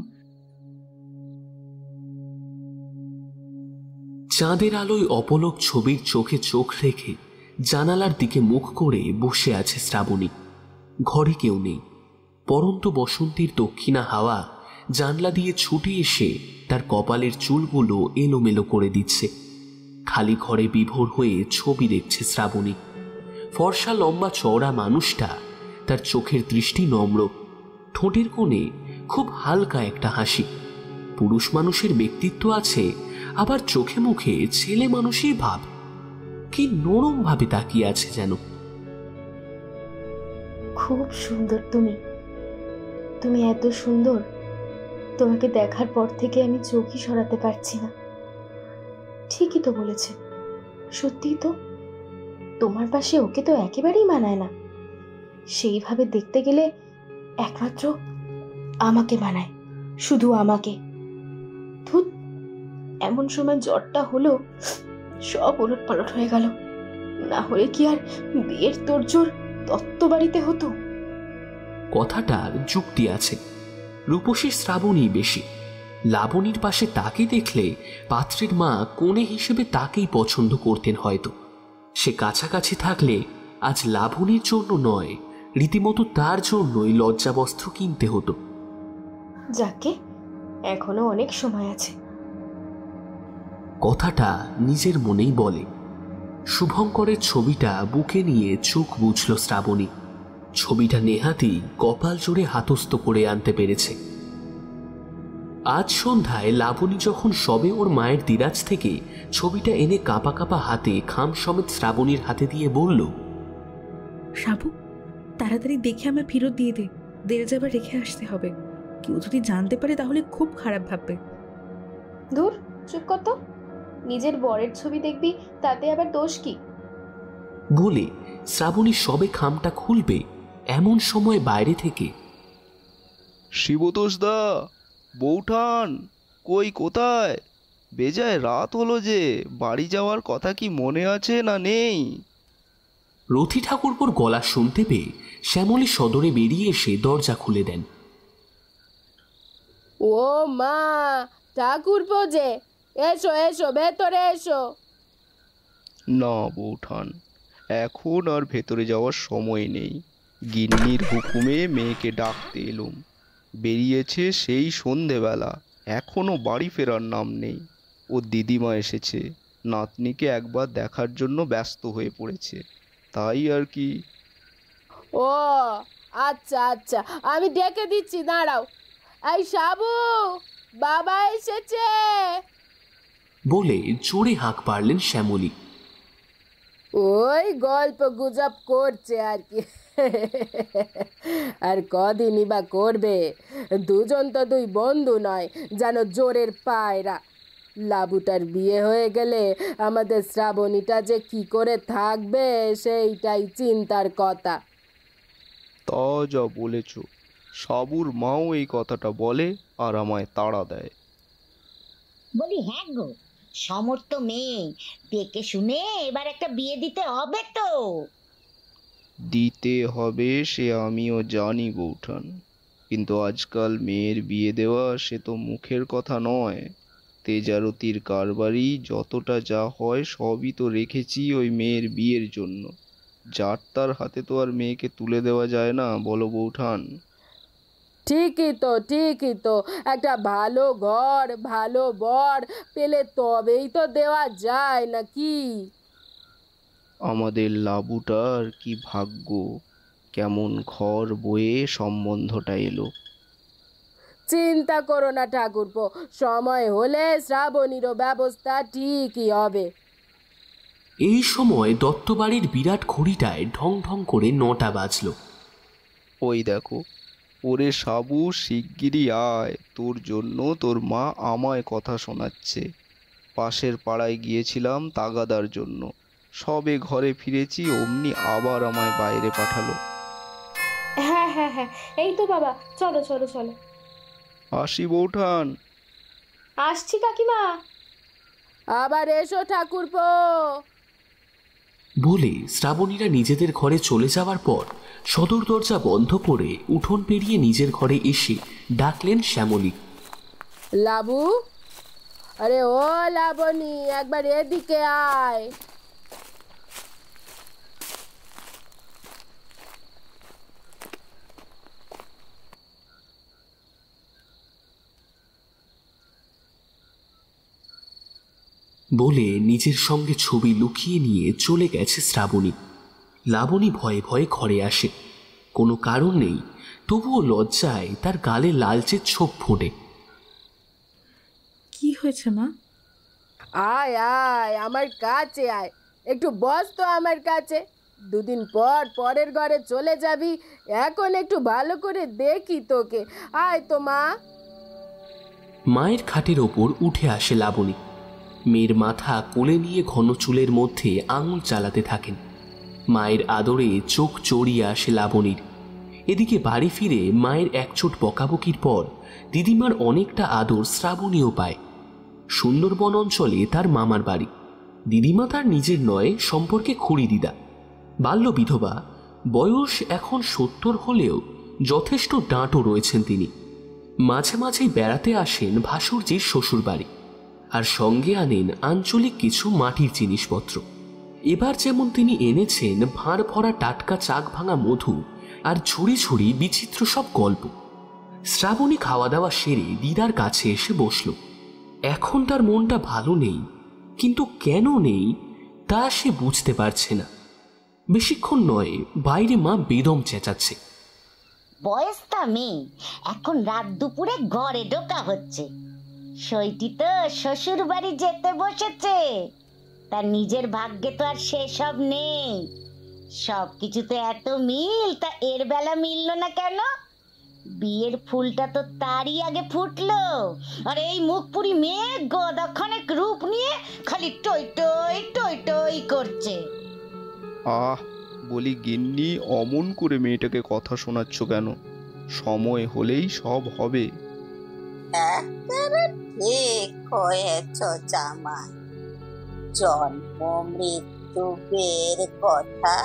চাঁদের আলোয় অপলক ছবির চোখে চোখ রেখে জানালার দিকে মুখ করে বসে আছে শ্রাবণী। ঘরে কেউ নেই। পরন্ত বসন্তের দক্ষিণা হাওয়া জানলা দিয়ে ছুটে এসে তার কপালের চুলগুলো এলোমেলো করে দিচ্ছে। খালি ঘরে বিভোর হয়ে ছবি দেখছে শ্রাবণী। ফর্সা লম্বা চওড়া মানুষটা, তার চোখের দৃষ্টি নম্র, ঠোঁটের কোণে খুব হালকা একটা হাসি। পুরুষ মানুষের ব্যক্তিত্ব আছে, আবার চোখে মুখে ছেলে মানুষের ভাব। কি নরম ভাবে তাকিয়ে আছে যেন। খুব সুন্দর তুমি, তুমি এত সুন্দর, তোমাকে দেখার পর থেকে আমি চোখই সরাতে পারছি না। ঠিকই তো বলেছে, সত্যিই তো। তোমার পাশে ওকে তো একেবারেই মানায় না। সেইভাবে দেখতে গেলে একমাত্র আমাকে মানায়, শুধু আমাকে। ধুত, এমন সময় জ্বরটা হলো, সব ওলট পালট হয়ে গেল। না হলে কি আর বিয়ের তোড়জোড় তত্ত্ব বাড়িতে হতো? কথাটার যুক্তি আছে। রূপসী শ্রাবণী বেশি। লাবণীর পাশে তাকে দেখলে পাত্রের মা কোণে হিসেবে তাকেই পছন্দ করতেন হয়তো। সে কাছাকাছি থাকলে আজ লাবণীর জন্য নয়, রীতিমতো তার জন্যই লজ্জাবস্ত্র কিনতে হতো। যাকে, এখনো অনেক সময় আছে। কথাটা নিজের মনেই বলে। শুভঙ্করের ছবিটা বুকে নিয়ে চোখ বুঝল শ্রাবণী। ছবিটা নেহাতেই কপাল জোরে হাতস্থ করে আনতে পেরেছে। আজ সন্ধ্যায় লাবণী যখন সবে ওর মায়ের দিরাজ থেকে ছবিটা এনে কাঁপা কাঁপা হাতে খাম সমেত শ্রাবণীর হাতে দিয়ে বলল, সাবু, তাড়াতাড়ি দেখে আমার ফেরত দিয়ে দে, দেড় যাবার রেখে আসতে হবে। কেউ যদি জানতে পারে তাহলে খুব খারাপ ভাববে। দূর, চুপ কর তো। নিজের বরের ছবি দেখবি, তাতে আবার দোষ কি? বলে শ্রাবণী সবে খামটা খুলবে এমন সময় বাইরে থেকে, শিবতোষ দা, বৌঠান, কই কোথায়? বেজায় রাত হলো যে, বাড়ি যাওয়ার কথা কি মনে আছে না নেই? রথী ঠাকুরপোর গলা শুনতে পেয়ে শ্যামলী সদরে বেরিয়ে এসে দরজা খুলে দেন। ও মা, ঠাকুরপো যে, এসো এসো, ভেতরে এসো। না বৌঠান, এখন আর ভেতরে যাওয়ার সময় নেই। গিন্নির হুকুমে মেয়েকে ডাকতে এলুম। বেরিয়েছে সেই সন্ধেবেলা, এখনো বাড়ি ফেরার নাম নেই। ও দিদিমা এসেছে, নাতনিকে একবার দেখার জন্য ব্যস্ত হয়ে পড়েছে, তাই আর কি। ও ও আচ্ছা আচ্ছা, আমি ডেকে দিচ্ছি, দাঁড়াও। এই সাবু, বাবা এসেছে বলে জোরে হাঁক পারলেন শ্যামলী। ওই গল্প গুজব করছে আর কি। আর কদিনই বা করবে, দুজন তো দুই বন্ধু নয়, যেন জোরের পায়রা। লাবুটার বিয়ে হয়ে গেলে আমাদের শ্রাবণীটা যে কি করে থাকবে সেইটাই চিন্তার কথা। তা যা বলেছ, সাবুর মাও এই কথাটা বলে আর আমায় তাড়া দেয়। বলি হ্যাঁ গো, সমর্থ মেয়ে দেখে শুনে এবার একটা বিয়ে দিতে হবে তো। দিতে হবে সে আমিও জানি বৌঠান, কিন্তু আজকাল মেয়ের বিয়ে দেওয়া সে তো মুখের কথা নয়। তেজারতির কারবারি যতটা যা হয় সবই তো রেখেছি ওই মেয়ের বিয়ের জন্য। যার তার হাতে তো আর মেয়েকে তুলে দেওয়া যায় না, বলো বৌঠান। ঠিকই তো, একটা ভালো ঘর ভালো বর পেলে তবেই তো দেওয়া যায় নাকি। আমাদের লাবুটার কি ভাগ্য, কেমন ঘর বয়ে সম্বন্ধটা এলো। চিন্তা করো না ঠাকুরপো, সময় হলে শ্রাবণীরও ব্যবস্থা ঠিকই হবে। এই সময় দত্তবাড়ির বিরাট ঘড়িটায় ঢং ঢং করে 9টা বাজল। ওই দেখো, ওরে সাবু শিগগিরই আয়, তোর জন্য তোর মা আমায় কথা শোনাচ্ছে। পাশের পাড়ায় গিয়েছিলাম তাগাদার জন্য, সবে ঘরে ফিরেছি অমনি আবার আমায় বাইরে পাঠালো। হ্যাঁ হ্যাঁ হ্যাঁ, এই তো বাবা, চলো চলো চলো। আসি বৌঠান। আসছি কাকিমা। আবার এসো ঠাকুরপো। বলে শ্রাবণীরা নিজেদের ঘরে চলে যাওয়ার পর সদর দরজা বন্ধ করে উঠোন পেরিয়ে নিজের ঘরে এসে ডাকলেন শ্যামলী। লাবু, আরে ও লাবণী, একবার এদিকে আয়। বলে নিজের সঙ্গে ছবি লুকিয়ে নিয়ে চলে গেছে শ্রাবণী। লাবণী ভয়ে ভয়ে ঘরে আসে। কোনো কারণ নেই, তবুও লজ্জায় তার গালে লালচে ছোপ ফোটে। কি হয়েছে মা? আয় আয় আমার কাছে আয়, একটু বস তো আমার কাছে। দুদিন পর পরের ঘরে চলে যাবি, এখন একটু ভালো করে দেখি তোকে। আয় তো মা। মায়ের খাটের ওপর উঠে আসে লাবণী। মেয়ের মাথা কোলে নিয়ে ঘন চুলের মধ্যে আঙুল চালাতে থাকেন। মায়ের আদরে চোখ চড়িয়ে আসে লাবণীর। এদিকে বাড়ি ফিরে মায়ের একচোট বকাবকির পর দিদিমার অনেকটা আদর শ্রাবণীও পায়। সুন্দরবন অঞ্চলে তার মামার বাড়ি। দিদিমা তার নিজের নয়, সম্পর্কে খুড়ি দিদা। বাল্য বিধবা, বয়স এখন 70 হলেও যথেষ্ট ডাঁটও রয়েছেন তিনি। মাঝে মাঝেই বেড়াতে আসেন ভাসুরজির শ্বশুর বাড়ি, আর সঙ্গে আনেন আঞ্চলিক কিছু মাটির জিনিসপত্র। এবার যেমন তিনি এনেছেন ভাঁড় ভরা টাটকা চাক ভাঙা মধু আর ঝুড়ি ঝুড়ি বিচিত্র সব গল্প। শ্রাবণী খাওয়া দাওয়া সেরে দিদার কাছে এসে বসল। এখন তার মনটা ভালো নেই, কিন্তু কেন নেই তা সে বুঝতে পারছে না। বেশিক্ষণ নয়, বাইরে মা বেদম চেঁচাচ্ছে। বয়সটা মেয়ে, এখন রাত দুপুরে ঘরে ঢোকা হচ্ছে। সইটি তো শ্বশুর বাড়ি যেতে বসেছে, তার নিজের ভাগ্যে তো আর সেসব নেই। সব কিছুতে এত মিল, তা এর বেলা মিলল না কেন? বিয়ের ফুলটা তো তারই আগে ফুটলো, আর এই মুখপুরি মেয়ে গদাখানেক রূপ নিয়ে খালি টই টই টই টই করছে। আহ, বলি গিন্নি, অমন করে মেয়েটাকে কথা শোনাচ্ছ কেন? সময় হলেই সব হবে। ঠিক হয়েছ জামাই, জন্ম মৃত্যু বের কথা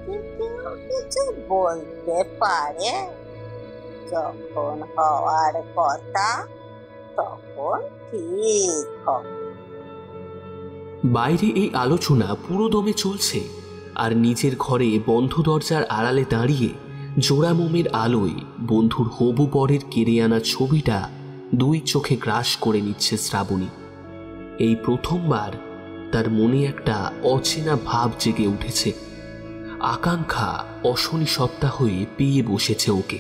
কেউ কিছু বলতে পারে? যখন হওয়ার কথা তখন ঠিক হবে। বাইরে এই আলোচনা পুরো দমে চলছে, আর নিজের ঘরে বন্ধ দরজার আড়ালে দাঁড়িয়ে জোড়া মোমের আলোয় বন্ধুর হবু বরের কেড়ে আনা ছবিটা দুই চোখে গ্রাস করে নিচ্ছে শ্রাবণী। এই প্রথমবার তার মনে একটা অচেনা ভাব জেগে উঠেছে, আকাঙ্ক্ষা অশনি সত্তা হয়ে পেয়ে বসেছে ওকে।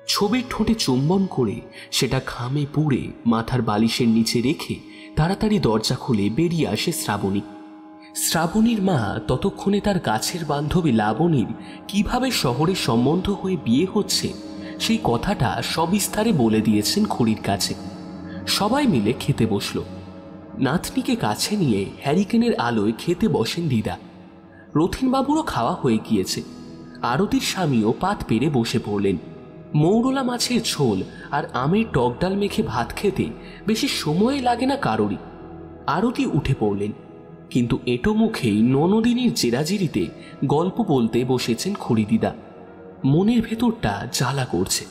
ছবির ঠোঁটে চুম্বন করে সেটা ঘামে পুড়ে মাথার বালিশের নিচে রেখে তাড়াতাড়ি দরজা খুলে বেরিয়ে আসে শ্রাবণী। শ্রাবণীর মা ততক্ষণে তার কাছের বান্ধবী লাবণীর কিভাবে শহরে সম্বন্ধ হয়ে বিয়ে হচ্ছে সেই কথাটা সবিস্তারে বলে দিয়েছেন খুড়ির কাছে। সবাই মিলে খেতে বসল। নাতনিকে কাছে নিয়ে হ্যারিকেনের আলোয় খেতে বসেন দিদা। রথিনবাবুরও খাওয়া হয়ে গিয়েছে। আরতির স্বামীও পাত পেরে বসে পড়লেন। মৌরলা মাছের ঝোল আর আমের টক ডাল মেখে ভাত খেতে বেশি সময় লাগে না কারোরই। আরতি উঠে পড়লেন, কিন্তু এঁটো মুখেই ননদিনীর জেরাজিরিতে গল্প বলতে বসেছেন খুড়ি দিদা। মনের ভেতরটা জ্বালা করছে।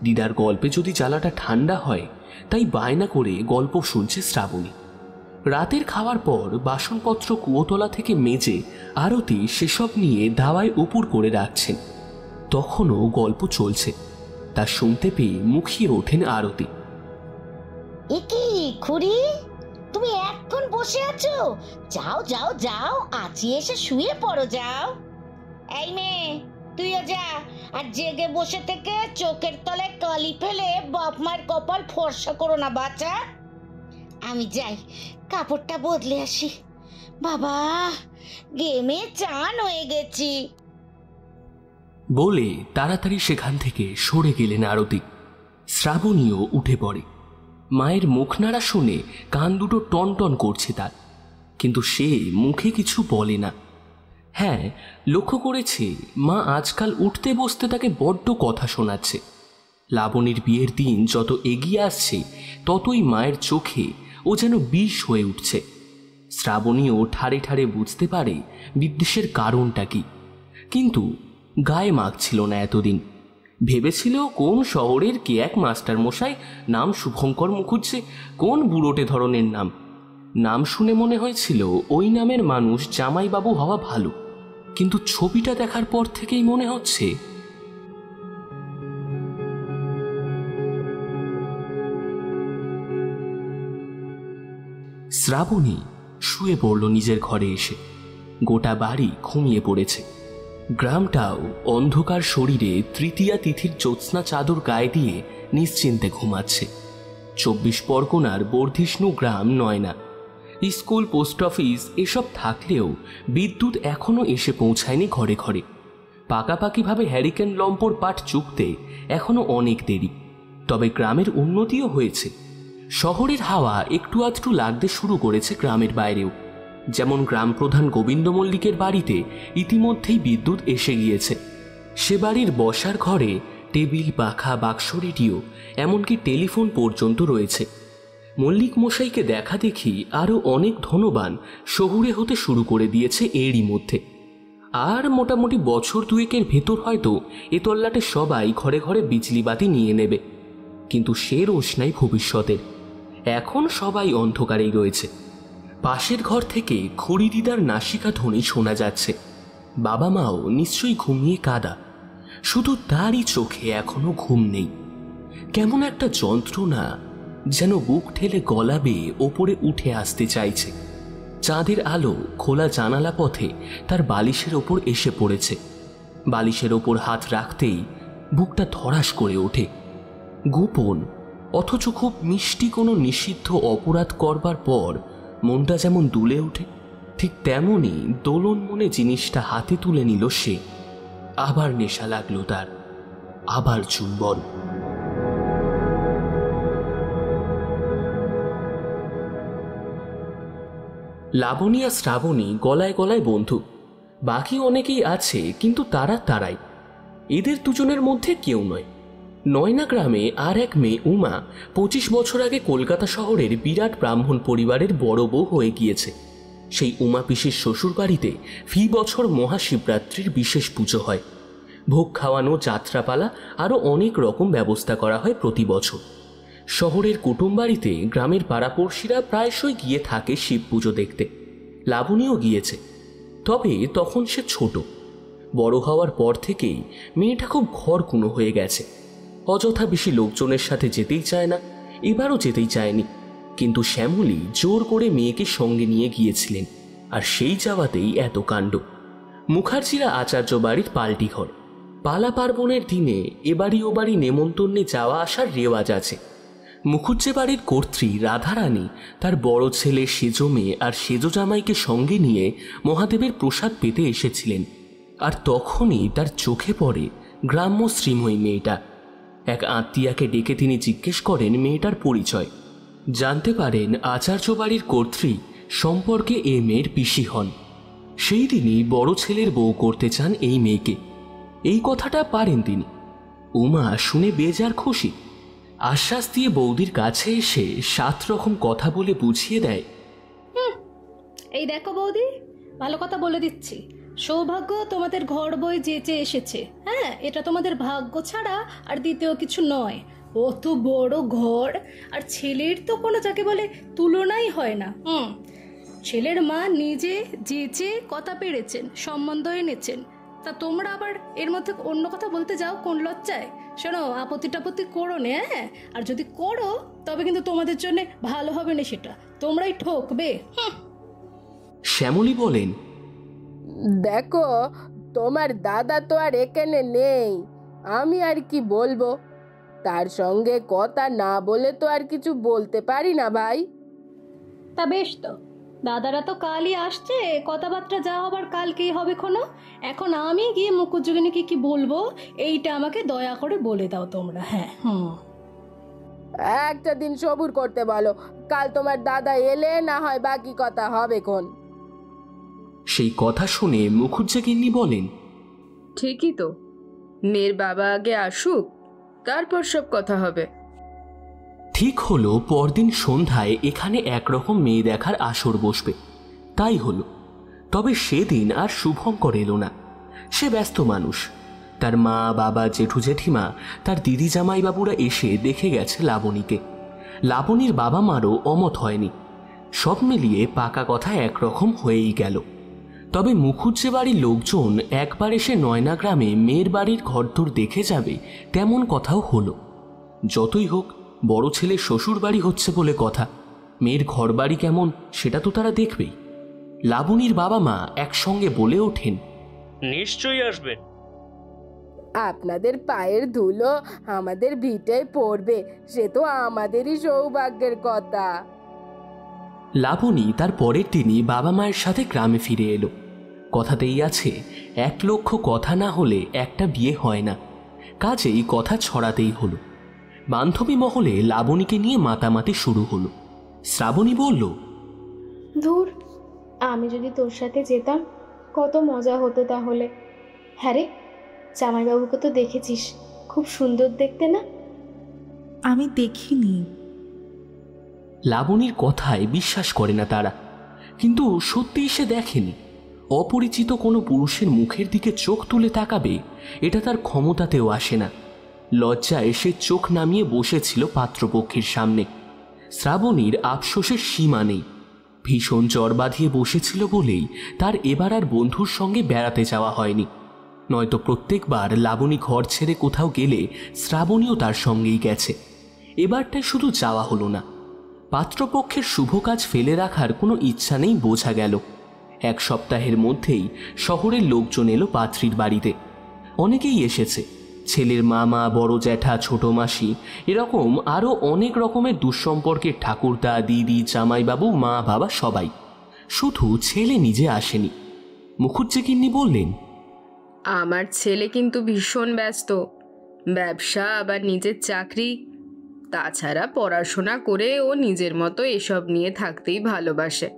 দিদার গল্পে যদি জ্বালাটা ঠান্ডা হয় তাই বায়না করে গল্প শুনছে শ্রাবণী। রাতের খাওয়ার পর বাসনপত্র কুয়োতলা থেকে মেজে আরতি সেসব নিয়ে দাওয়ায় উপুর করে রাখছেন। তখনও গল্প চলছে। তা শুনতে পেয়ে মুখিয়ে ওঠেন আরতি। একি খুড়ি, তুমি এখন বসে আছো? যাও যাও যাও, আছি এসে শুয়ে পড়ো যাও। এই মেয়ে, তুইও যা, আর জেগে বসে থেকে চোখের তলায় কালি ফেলে বাপ মায়ের কপাল ফর্সা করো না বাচ্চা। আমি যাই, কাপড়টা বদলে আসি। বাবা, গেমে চান হয়ে গেছি। বলে তাড়াতাড়ি সেখান থেকে সরে গেলেন আরতি। শ্রাবণীও উঠে পড়ে। মায়ের মুখ নাড়া শুনে কান দুটো টনটন করছে তার, কিন্তু সে মুখে কিছু বলে না। হ্যাঁ, লক্ষ্য করেছে মা আজকাল উঠতে বসতে তাকে বড্ড কথা শোনাচ্ছে। লাবণীর বিয়ের দিন যত এগিয়ে আসছে ততই মায়ের চোখে ও যেন বিষ হয়ে উঠছে। শ্রাবণীও ঠারে ঠারে বুঝতে পারে বিদ্বেষের কারণটা কি, কিন্তু গায়ে মাখছিল না এতদিন। ভেবেছিল কোন শহরের কে এক মাস্টার মশাই, নাম শুভঙ্কর মুখুজ্জে, কোন বুড়োটে ধরনের নাম। নাম শুনে মনে হয়েছিল ওই নামের মানুষ জামাইবাবু হওয়া ভালো, কিন্তু ছবিটা দেখার পর থেকেই মনে হচ্ছে শ্রাবণী শুয়ে পড়ল নিজের ঘরে এসে। গোটা বাড়ি ঘুমিয়ে পড়েছে। গ্রামটাও অন্ধকার শরীরে তৃতীয়া তিথির জ্যোৎস্না চাদর গায়ে দিয়ে নিশ্চিন্তে ঘুমাচ্ছে। 24 পরগনার বর্ধিষ্ণু গ্রাম নয় না। স্কুল, পোস্ট অফিস এসব থাকলেও বিদ্যুৎ এখনো এসে পৌঁছায়নি ঘরে ঘরে। পাকাপাকিভাবে হ্যারিকেন লম্পর পাট চুকতে এখনো অনেক দেরি। তবে গ্রামের উন্নতিও হয়েছে। শহরের হাওয়া একটু আধটু লাগতে শুরু করেছে গ্রামের বাইরেও। যেমন গ্রাম প্রধান গোবিন্দ মল্লিকের বাড়িতে ইতিমধ্যেই বিদ্যুৎ এসে গিয়েছে। সে বাড়ির বসার ঘরে টেবিল, পাখা, বাক্স, রেডিও, এমনকি টেলিফোন পর্যন্ত রয়েছে। মল্লিক মশাইকে দেখা দেখি আরও অনেক ধনবান শহুরে হতে শুরু করে দিয়েছে এরই মধ্যে। আর মোটামুটি বছর দুয়েকের ভেতর হয়তো এ তল্লাটে সবাই ঘরে ঘরে বিজলি বাতি নিয়ে নেবে। কিন্তু সে রোশনাই ভবিষ্যতের। এখন সবাই অন্ধকারেই রয়েছে। পাশের ঘর থেকে খুড়ি দিদার নাসিকা ধ্বনি শোনা যাচ্ছে। বাবা মাও নিশ্চয়ই ঘুমিয়ে কাদা, শুধু তারই চোখে এখনো ঘুম নেই। কেমন একটা যন্ত্রণা যেন বুক ঠেলে গলা বেয়ে ওপরে উঠে আসতে চাইছে। চাঁদের আলো খোলা জানালা পথে তার বালিশের ওপর এসে পড়েছে। বালিশের ওপর হাত রাখতেই বুকটা ধড়াস করে ওঠে। গোপন অথচ খুব মিষ্টি কোনো নিষিদ্ধ অপরাধ করবার পর মনটা যেমন দুলে ওঠে, ঠিক তেমনই দোলন মনে জিনিসটা হাতে তুলে নিল সে। আবার নেশা লাগলো তার, আবার চুম্বন। লাবণী আর শ্রাবণী গলায় গলায় বন্ধু। বাকি অনেকেই আছে, কিন্তু তারাই। এদের দুজনের মধ্যে কেউ নয়। নয়না গ্রামে আর এক মেয়ে উমা 25 বছর আগে কলকাতা শহরের বিরাট ব্রাহ্মণ পরিবারের বড় বউ হয়ে গিয়েছে। সেই উমা পিসির শ্বশুর বাড়িতে ফি বছর মহাশিবরাত্রির বিশেষ পুজো হয়। ভোগ খাওয়ানো, যাত্রাপালা আরও অনেক রকম ব্যবস্থা করা হয় প্রতি বছর। শহরের কুটুম বাড়িতে গ্রামের পাড়াপড়শিরা প্রায়শই গিয়ে থাকে শিব পুজো দেখতে। লাবণীও গিয়েছে, তবে তখন সে ছোট। বড় হওয়ার পর থেকেই মেয়েটা খুব ঘরকুনো হয়ে গেছে। অযথা বেশি লোকজনের সাথে যেতেই চায় না, এবারও যেতেই চায়নি। কিন্তু শ্যামলী জোর করে মেয়েকে সঙ্গে নিয়ে গিয়েছিলেন। আর সেই যাওয়াতেই এত কাণ্ড। মুখার্জিরা আচার্য বাড়ির পাল্টি ঘর। পালা পার্বণের দিনে এবাড়ি ও বাড়ি নেমন্তন্নে যাওয়া আসার রেওয়াজ আছে। মুখুজ্জে বাড়ির কর্ত্রী রাধারানী তার বড় ছেলে সেজো মেয়ে আর সেজো জামাইকে সঙ্গে নিয়ে মহাদেবের প্রসাদ পেতে এসেছিলেন। আর তখনই তার চোখে পড়ে গ্রাম্য শ্রীময়ী মেয়েটা। এক আত্মীয়াকে ডেকে তিনি জিজ্ঞেস করেন মেয়েটার পরিচয়। জানতে পারেন আচার্য বাড়ির কর্ত্রী সম্পর্কে এ মেয়ের পিসি হন। সেই দিনই বড় ছেলের বউ করতে চান এই মেয়েকে। এই কথাটা পারেন তিনি। উমা শুনে বেজার খুশি। আশ্বাস দিয়ে বৌদির কাছে এসে 7 রকম কথা বলে বুঝিয়ে দেয়, এই দেখো বৌদি, ভালো কথা বলে দিচ্ছি, সৌভাগ্য তোমাদের ঘর বই যেচে এসেছে। হ্যাঁ, এটা তোমাদের ভাগ্য ছাড়া আর দ্বিতীয় কিছু নয়। অত বড় ঘর, আর ছেলের তো কোনো যাকে বলে তুলনাই হয় না। ছেলের মা নিজে যেচে কথা পেরেছেন, সম্বন্ধ এনেছেন, তা তোমরা আবার এর মধ্যে অন্য কথা বলতে যাও কোন লজ্জায়? শোনো, আপত্তি টাপত্তি করো না। হ্যাঁ, আর যদি করো তবে কিন্তু তোমাদের জন্য ভালো হবে না, সেটা তোমরাই ঠকবে। শ্যামলী বলেন, দেখো, তোমার দাদা তো আর এখানে নেই, আমি আর কি বলবো? তার সঙ্গে কথা না বলে তো আর কিছু বলতে পারি না ভাই। তা বেশ, তো দাদারা তো কালই আসছে, কথাবার্তা যা হবার কালকেই হবে। এখন আমি গিয়ে মুখুজ্জগিনীকে কি বলবো এইটা আমাকে দয়া করে বলে দাও তোমরা। হ্যাঁ, একটা দিন সবুর করতে বলো, কাল তোমার দাদা এলে না হয় বাকি কথা হবে কোন। সেই কথা শুনে মুখুজ্জেগিন্নি বলেন, ঠিকই তো, মেয়ের বাবা আগে আসুক, তারপর সব কথা হবে। ঠিক হলো পরদিন সন্ধ্যায় এখানে একরকম মেয়ে দেখার আসর বসবে। তাই হলো। তবে সেদিন আর শুভঙ্কর এলো না। সে ব্যস্ত মানুষ। তার মা, বাবা, জেঠু জেঠিমা, তার দিদি জামাইবাবুরা এসে দেখে গেছে লাবণীকে। লাবণীর বাবা মারও অমত হয়নি। সব মিলিয়ে পাকা কথা একরকম হয়েই গেল। তবে মুখুজ্জে বাড়ির লোকজন একবার এসে নয়না গ্রামে মেয়ের বাড়ির ঘরদোর দেখে যাবে তেমন কথাও হলো। যতই হোক, বড় ছেলে শ্বশুর বাড়ি হচ্ছে বলে কথা, মেয়ের ঘর বাড়ি কেমন সেটা তো তারা দেখবেই। লাবণীর বাবা মা একসঙ্গে বলে ওঠেন, নিশ্চয়ই আসবেন। আপনাদের পায়ের ধুলো আমাদের ভিটায় পড়বে, সে তো আমাদেরই সৌভাগ্যের কথা। লাবণী তার পরের দিনই বাবা মায়ের সাথে গ্রামে ফিরে এলো। কথাতেই আছে, 1 লক্ষ কথা না হলে একটা বিয়ে হয় না। কাজেই কথা ছড়াতেই হলো। বান্ধবী মহলে লাবণীকে নিয়ে মাতামাতি শুরু হলো। শ্রাবণী বলল, ধুর, আমি যদি তোর সাথে যেতাম কত মজা হতো তাহলে। হ্যাঁ রে, জামাইবাবুকে তো দেখেছিস, খুব সুন্দর দেখতে না? আমি দেখিনি। লাবণীর কথায় বিশ্বাস করে না তারা, কিন্তু সত্যিই সে দেখেনি। অপরিচিত কোনো পুরুষের মুখের দিকে চোখ তুলে তাকাবে এটা তার ক্ষমতাতেও আসে না। লজ্জায় সে চোখ নামিয়ে বসেছিল পাত্রপক্ষের সামনে। শ্রাবণীর আফসোসের সীমা নেই। ভীষণ জ্বর বাঁধিয়ে বসেছিল বলেই তার এবার আর বন্ধুর সঙ্গে বেড়াতে যাওয়া হয়নি। নয়তো প্রত্যেকবার লাবণী ঘর ছেড়ে কোথাও গেলে শ্রাবণীও তার সঙ্গেই গেছে। এবারটায় শুধু যাওয়া হলো না। পাত্রপক্ষের শুভ কাজ ফেলে রাখার কোনো ইচ্ছা নেই বোঝা গেল। 1 সপ্তাহের মধ্যেই শহরের লোকজন এলো পাত্রীর বাড়িতে। অনেকেই এসেছে, ছেলের মামা, বড় জ্যাঠা, ছোট মাসি, এরকম আরও অনেক রকমের দুঃসম্পর্কের ঠাকুরদা, দিদি, জামাইবাবু, মা, বাবা সবাই। শুধু ছেলে নিজে আসেনি। মুখুজ্জেগিন্নি বললেন, আমার ছেলে কিন্তু ভীষণ ব্যস্ত, ব্যবসা আবার নিজের চাকরি, তাছাড়া পড়াশোনা করে ও নিজের মতো এসব নিয়ে থাকতেই ভালোবাসে।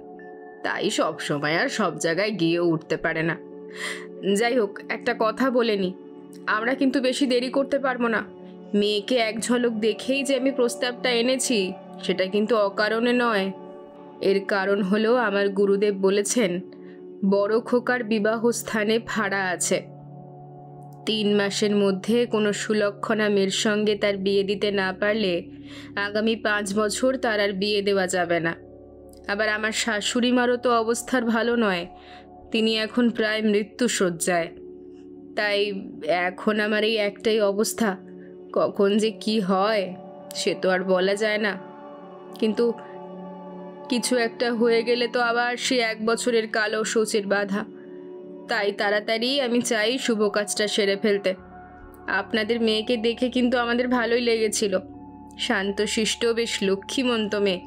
তাই সব সময় আর সব জায়গায় গিয়ে উঠতে পারে না। যাই হোক, একটা কথা বলে নি, আমরা কিন্তু বেশি দেরি করতে পারবো না। মেয়েকে এক ঝলক দেখেই যে আমি প্রস্তাবটা এনেছি সেটা কিন্তু অকারণে নয়। এর কারণ হলো আমার গুরুদেব বলেছেন বড় খোকার বিবাহ স্থানে ভাড়া আছে। 3 মাসের মধ্যে কোনো সুলক্ষণা মেয়ের সঙ্গে তার বিয়ে দিতে না পারলে আগামী 5 বছর তার আর বিয়ে দেওয়া যাবে না। আবার আমার শাশুড়ি মারও তো অবস্থার ভালো নয়, তিনি এখন প্রায় মৃত্যুশয্যায়। তাই এখন আমার এই একটাই অবস্থা, কখন যে কি হয় সে তো আর বলা যায় না। কিছু একটা হয়ে গেলে তো আবার সে 1 বছরের কালো শোচের বাধা। তাই তাড়াতাড়ি আমি চাই শুভ কাজটা সেরে ফেলতে। আপনাদের মেয়েকে দেখে কিন্তু আমাদের ভালোই লেগেছিল, শান্তশিষ্ট, বেশ লক্ষ্মীমন্ত মেয়ে,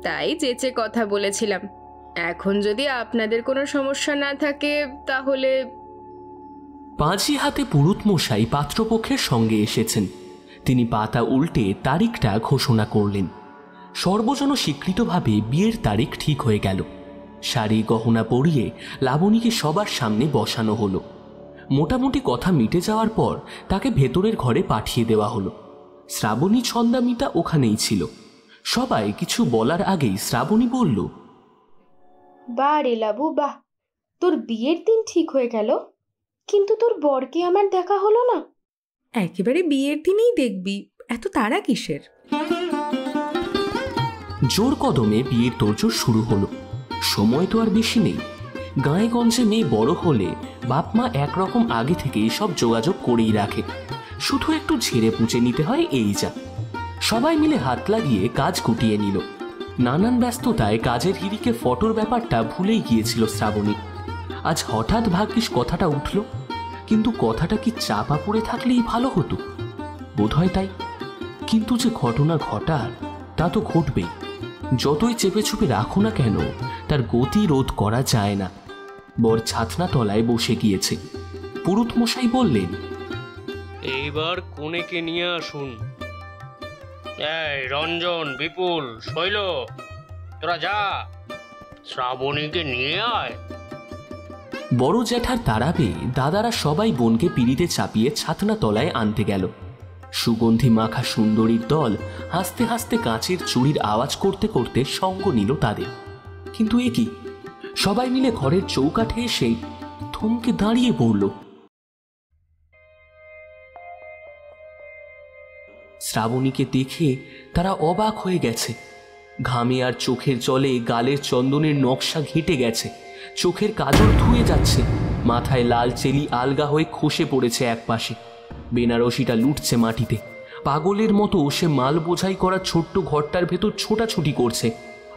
তাই চেঁচে কথা বলেছিলাম। এখন যদি আপনাদের কোনো সমস্যা না থাকে তাহলে। পাঁজি হাতে পুরুত মশাই পাত্রপক্ষের সঙ্গে এসেছেন। তিনি পাতা উল্টে তারিখটা ঘোষণা করলেন। সর্বজন স্বীকৃতভাবে বিয়ের তারিখ ঠিক হয়ে গেল। শাড়ি গহনা পরিয়ে লাবণীকে সবার সামনে বসানো হলো। মোটামুটি কথা মিটে যাওয়ার পর তাকে ভেতরের ঘরে পাঠিয়ে দেওয়া হলো। শ্রাবণী ছন্দামিতা ওখানেই ছিল। সবাই কিছু বলার আগেই শ্রাবণী বলল, বাহ রে লাবু বাহ, তোর বিয়ের দিন ঠিক হয়ে গেল, কিন্তু তোর বরকে আমার দেখা হলো না। একেবারে বিয়ের দিনেই দেখবি, এত তাড়া কিসের? জোর কদমে বিয়ের তোড়জোড় শুরু হলো। সময় তো আর বেশি নেই। গাঁয়ে-গঞ্জে মেয়ে বড় হলে বাপ মা একরকম আগে থেকেই সব যোগাযোগ করেই রাখে, শুধু একটু ঝেড়ে পুঁচে নিতে হয়, এই যা। সবাই মিলে হাত লাগিয়ে কাজ গুটিয়ে নিল। নানান ব্যস্ততায় কাজের হিড়িকে ফটোর ব্যাপারটা ভুলেই গিয়েছিল শ্রাবণী। আজ হঠাৎ ভাগ্যিস কথাটা উঠল, কিন্তু কথাটা কি চাপা পড়ে থাকলেই ভালো হতো? বোধহয় তাই। কিন্তু যে ঘটনা ঘটার তা তো ঘটবেই। যতই চেপে চুপে রাখো না কেন, তার গতি রোধ করা যায় না। বর ছাতনা তলায় বসে গিয়েছে। পুরুত মশাই বললেন, এইবার কনেকে নিয়ে আসুন। এই রঞ্জন, বিপুল, শৈল, তোরা যা, শ্রাবণীকে নিয়ে আয়। বড় জ্যাঠার তাড়াবে দাদারা সবাই বোনকে পিড়িতে চাপিয়ে ছাতনা তলায় আনতে গেল। সুগন্ধি মাখা সুন্দরীর দল হাসতে হাসতে কাঁচের চুড়ির আওয়াজ করতে করতে সঙ্গ নিল তাদের। কিন্তু এ কি, সবাই মিলে ঘরের চৌকাঠে এসে থমকে দাঁড়িয়ে পড়ল। শ্রাবণীকে দেখে তারা অবাক হয়ে গেছে। ঘামে আর চোখের জলে গালের চন্দনের নকশা ঘেঁটে গেছে, চোখের কাজল ধুয়ে যাচ্ছে, মাথায় লাল চেলি আলগা হয়ে খসে পড়েছে একপাশে, বেনারসিটা লুটছে মাটিতে। পাগলের মতো সে মাল বোঝাই করা ছোট্ট ঘরটার ভেতর ছোটাছুটি করছে,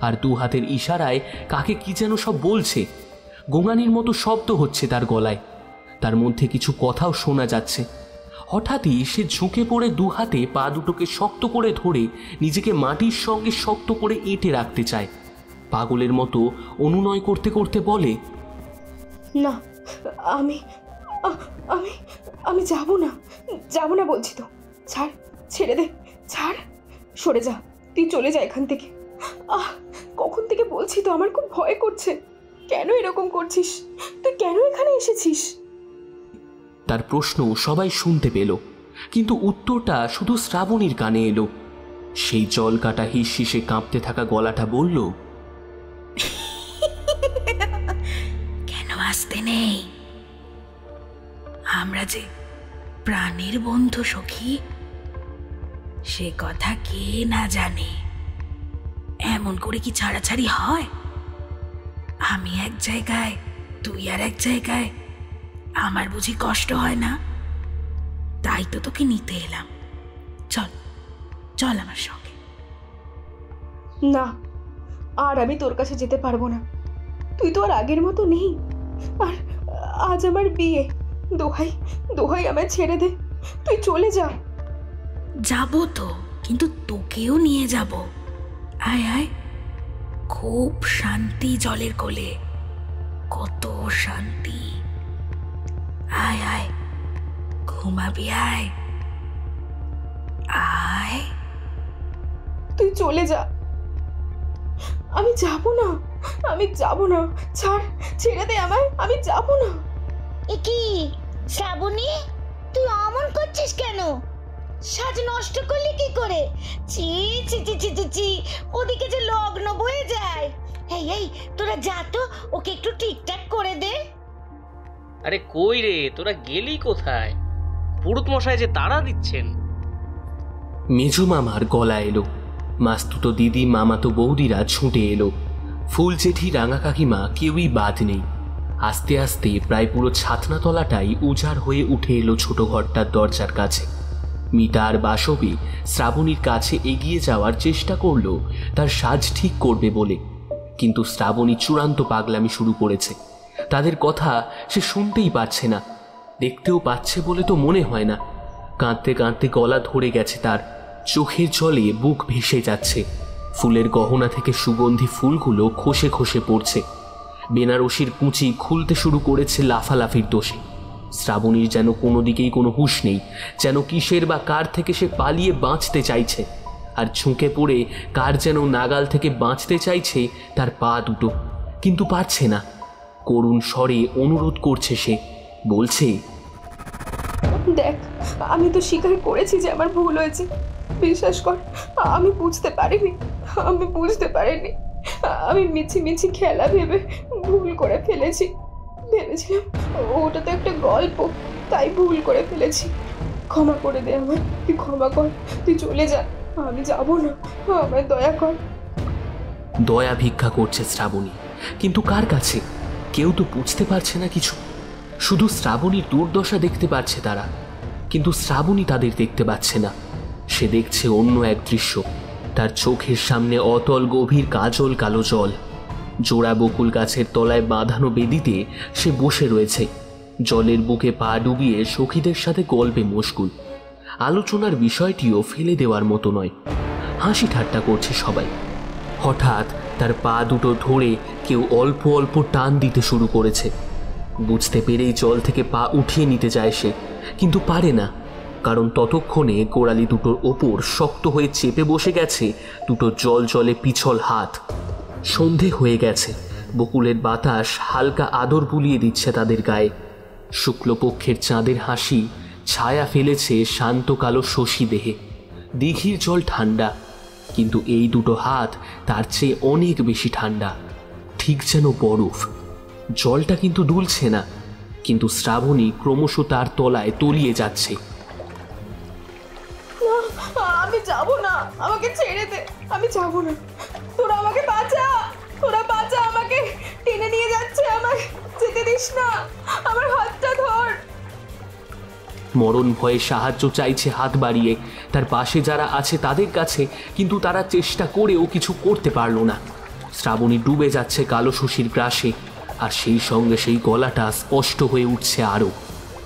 আর দু হাতের ইশারায় কাকে কি যেন সব বলছে। গোঙানির মতো শব্দ হচ্ছে তার গলায়, তার মধ্যে কিছু কথাও শোনা যাচ্ছে। হঠাৎই সে ঝুঁকে পড়ে দু হাতে পা দুটোকে শক্ত করে ধরে নিজেকে মাটির সঙ্গে শক্ত করে এঁটে রাখতে চায়। পাগলের মতো অনুনয় করতে করতে বলে, না, আমি আমি আমি যাব না, যাব না বলছি তো। ছাড়, ছেড়ে দে, ছাড়, সরে যা, তুই চলে যা এখান থেকে। কখন থেকে বলছি তো, আমার খুব ভয় করছে। কেন এরকম করছিস? তুই কেন এখানে এসেছিস? তার প্রশ্ন সবাই শুনতে পেল, কিন্তু উত্তরটা শুধু শ্রাবণীর কানে এলো। সেই জল কাটা হিসশিসে কাঁপতে থাকা গলাটা বলল, কেন আসতে নেই? আমরা যে প্রাণের বন্ধু সখী, সে কথা কে না জানে। এমন করে কি ছাড়াছাড়ি হয়? আমি এক জায়গায়, তুই আর এক জায়গায়, আমার বুঝি কষ্ট হয় না? তাই তো তোকে নিতে এলাম। চল চল আমার সঙ্গে। না, আর আমি তোর কাছে যেতে পারবো না। তুই তো আর আগের মতো নেই। আর আজ আমার বিয়ে, দোহাই দোহাই আমায় ছেড়ে দে, তুই চলে যা। যাবো তো, কিন্তু তোকেও নিয়ে যাব। আয় আয়, খুব শান্তি জলের কোলে, কত শান্তি। আয় আয়, ঘুমাবি, আয় আয়। তুই চলে যা। আমি যাব না, আমি যাব না। ছাড়, ছেড়ে দে আমায়, আমি যাব না। এ কি শ্রাবণী, তুই অমন করছিস কেন? সাজ নষ্ট করলি কি করে? চি চি চি চি চি, ওদিকে যে লগ্ন বয়ে যায়। এই এই, তোরা যা তো, ওকে একটু ঠিকঠাক করে দে। আরে কই রে, তোরা গেলি কোথায়? পুরুত মশাই যে তাড়া দিচ্ছেন। মেজো মামার গলা এলো। মাস্তুতো দিদি, মামাতো বৌদিরা ছুটে এলো। ফুল জেঠি, রাঙা কাকিমা কেউই বাদ নেই। আস্তে আস্তে প্রায় পুরো ছাতনা তলাটাই উজাড় হয়ে উঠে এলো ছোট ঘরটার দরজার কাছে। মিতা আর বাসবী শ্রাবণীর কাছে এগিয়ে যাওয়ার চেষ্টা করলো তার সাজ ঠিক করবে বলে, কিন্তু শ্রাবণী চূড়ান্ত পাগলামি শুরু করেছে। তাদের কথা সে শুনতেই পাচ্ছে না, দেখতেও পাচ্ছে বলে তো মনে হয় না। কাঁদতে কাঁদতে গলা ধরে গেছে তার, চোখের জলে বুক ভেসে যাচ্ছে। ফুলের গহনা থেকে সুগন্ধি ফুলগুলো খসে খসে পড়ছে। বেনারসির কুঁচি খুলতে শুরু করেছে লাফালাফির দোষে। শ্রাবণীর যেন কোনো দিকেই কোনো হুঁশ নেই, যেন কিসের বা কার থেকে সে পালিয়ে বাঁচতে চাইছে, আর ঝুঁকে পড়ে কার যেন নাগাল থেকে বাঁচতে চাইছে তার পা দুটো, কিন্তু পারছে না। করুণ স্বরে অনুরোধ করছে সে, বলছে, দেখ, আমি তো স্বীকার করেছি যে আমার ভুল হয়েছে। বিশ্বাস কর, আমি বুঝতে পারিনি। আমি মিছি খেলা ভেবে ভুল করে ফেলেছি। ভেবেছিলাম ওটা তো একটা গল্প, তাই ভুল করে ফেলেছি। ক্ষমা করে দে আমায়, তুই ক্ষমা কর, তুই চলে যা, আমি যাব না, আমায় দয়া কর। দয়া ভিক্ষা করছে শ্রাবণী, কিন্তু কার কাছে? কেউ তো বুঝতে পারছে না কিছু। শুধু শ্রাবণীর দুর্দশা দেখতে পাচ্ছে তারা, কিন্তু শ্রাবণী তাদের দেখতে পাচ্ছে না। সে দেখছে অন্য এক দৃশ্য। তার চোখের সামনে অতল গভীর কাজল কালো জল। জোড়া বকুল গাছের তলায় বাঁধানো বেদিতে সে বসে রয়েছে, জলের বুকে পা ডুবিয়ে সখীদের সাথে গল্পে মশগুল। আলোচনার বিষয়টিও ফেলে দেওয়ার মতো নয়। হাসি ঠাট্টা করছে সবাই। হঠাৎ তার পা দুটো ধরে কেউ অল্প অল্প টান দিতে শুরু করেছে। বুঝতে পেরেই জল থেকে পা উঠিয়ে নিতে যায় সে, কিন্তু পারে না, কারণ ততক্ষণে গোড়ালি দুটোর ওপর শক্ত হয়ে চেপে বসে গেছে দুটো জল জলে পিছল হাত। সন্ধে হয়ে গেছে, বকুলের বাতাস হালকা আদর বুলিয়ে দিচ্ছে তাদের গায়ে। শুক্লপক্ষের চাঁদের হাসি ছায়া ফেলেছে শান্ত কালো শশী দেহে। দিঘির জল ঠান্ডা, কিন্তু এই দুটো হাত তার চেয়ে অনেক বেশি ঠান্ডা, ঠিক যেন বরফ। জলটা কিন্তু দুলছে না, কিন্তু শ্রাবণী ক্রমশ তার তলায় তলিয়ে যাচ্ছে। আমি যাব না, আমাকে ছেড়ে দে, আমি যাব না। তোরা আমাকে বাঁচা, আমাকে টেনে নিয়ে যাচ্ছে, আমাকে যেতে দিস না, আমার হাতটা ধর। মরণ ভয়ে সাহায্য চাইছে হাত বাড়িয়ে তার পাশে যারা আছে তাদের কাছে, কিন্তু তারা চেষ্টা করেও কিছু করতে পারল না। শ্রাবণী ডুবে যাচ্ছে কালো শশীর গ্রাসে, আর সেই সঙ্গে সেই গলাটা স্পষ্ট হয়ে উঠছে আরও।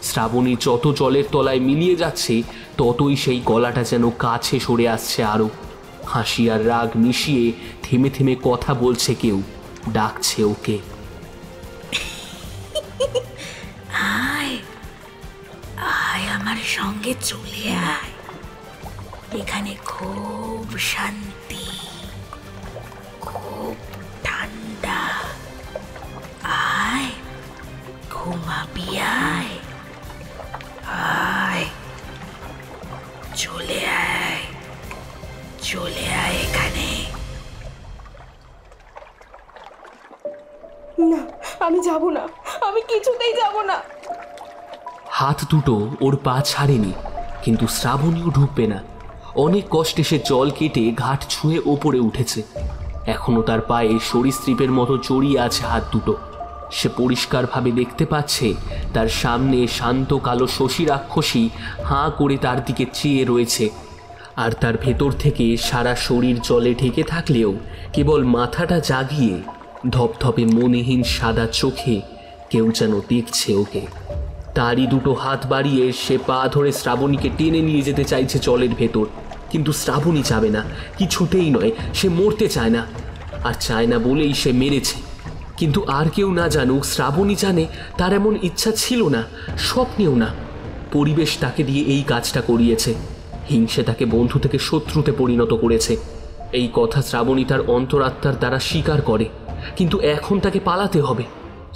শ্রাবণী যত জলের তলায় মিলিয়ে যাচ্ছে, ততই সেই গলাটা যেন কাছে সরে আসছে আরও। হাসি আর রাগ মিশিয়ে থেমে থেমে কথা বলছে কেউ, ডাকছে ওকে। আয় আয়, আমার সঙ্গে চলে আয়, এখানে খুব শান্তি, খুব ঠান্ডা। আয়, ঘুমাবি, আয় আয়, চলে আয়, চলে আয় এখানে। না, আমি যাব না, আমি কিছুতেই যাব না। হাত দুটো ওর পা ছাড়েনি, কিন্তু শ্রাবণীও ঢুকবে না। অনেক কষ্টে সে জল কেটে ঘাট ছুঁয়ে ওপরে উঠেছে। এখনো তার পায়ে সরীসৃপের মতো জড়িয়ে আছে হাত দুটো। সে পরিষ্কারভাবে দেখতে পাচ্ছে তার সামনে শান্ত কালো শশী রাক্ষসী হাঁ করে তার দিকে চেয়ে রয়েছে, আর তার ভেতর থেকে সারা শরীর জলে ঢেকে থাকলেও কেবল মাথাটা জাগিয়ে ধপধপে মনেহীন সাদা চোখে কেউ যেন দেখছে ওকে। তারই দুটো হাত বাড়িয়ে সে পা ধরে শ্রাবণীকে টেনে নিয়ে যেতে চাইছে জলের ভেতর, কিন্তু শ্রাবণী যাবে না, কিছুতেই নয়। সে মরতে চায় না, আর চায় না বলেই সে মেরেছে। কিন্তু আর কেউ না জানুক, শ্রাবণী জানে তার এমন ইচ্ছা ছিল না, স্বপ্নেও না। পরিবেশ তাকে দিয়ে এই কাজটা করিয়েছে। হিংসে তাকে বন্ধু থেকে শত্রুতে পরিণত করেছে। এই কথা শ্রাবণী তার অন্তরাত্মার দ্বারা স্বীকার করে, কিন্তু এখন তাকে পালাতে হবে।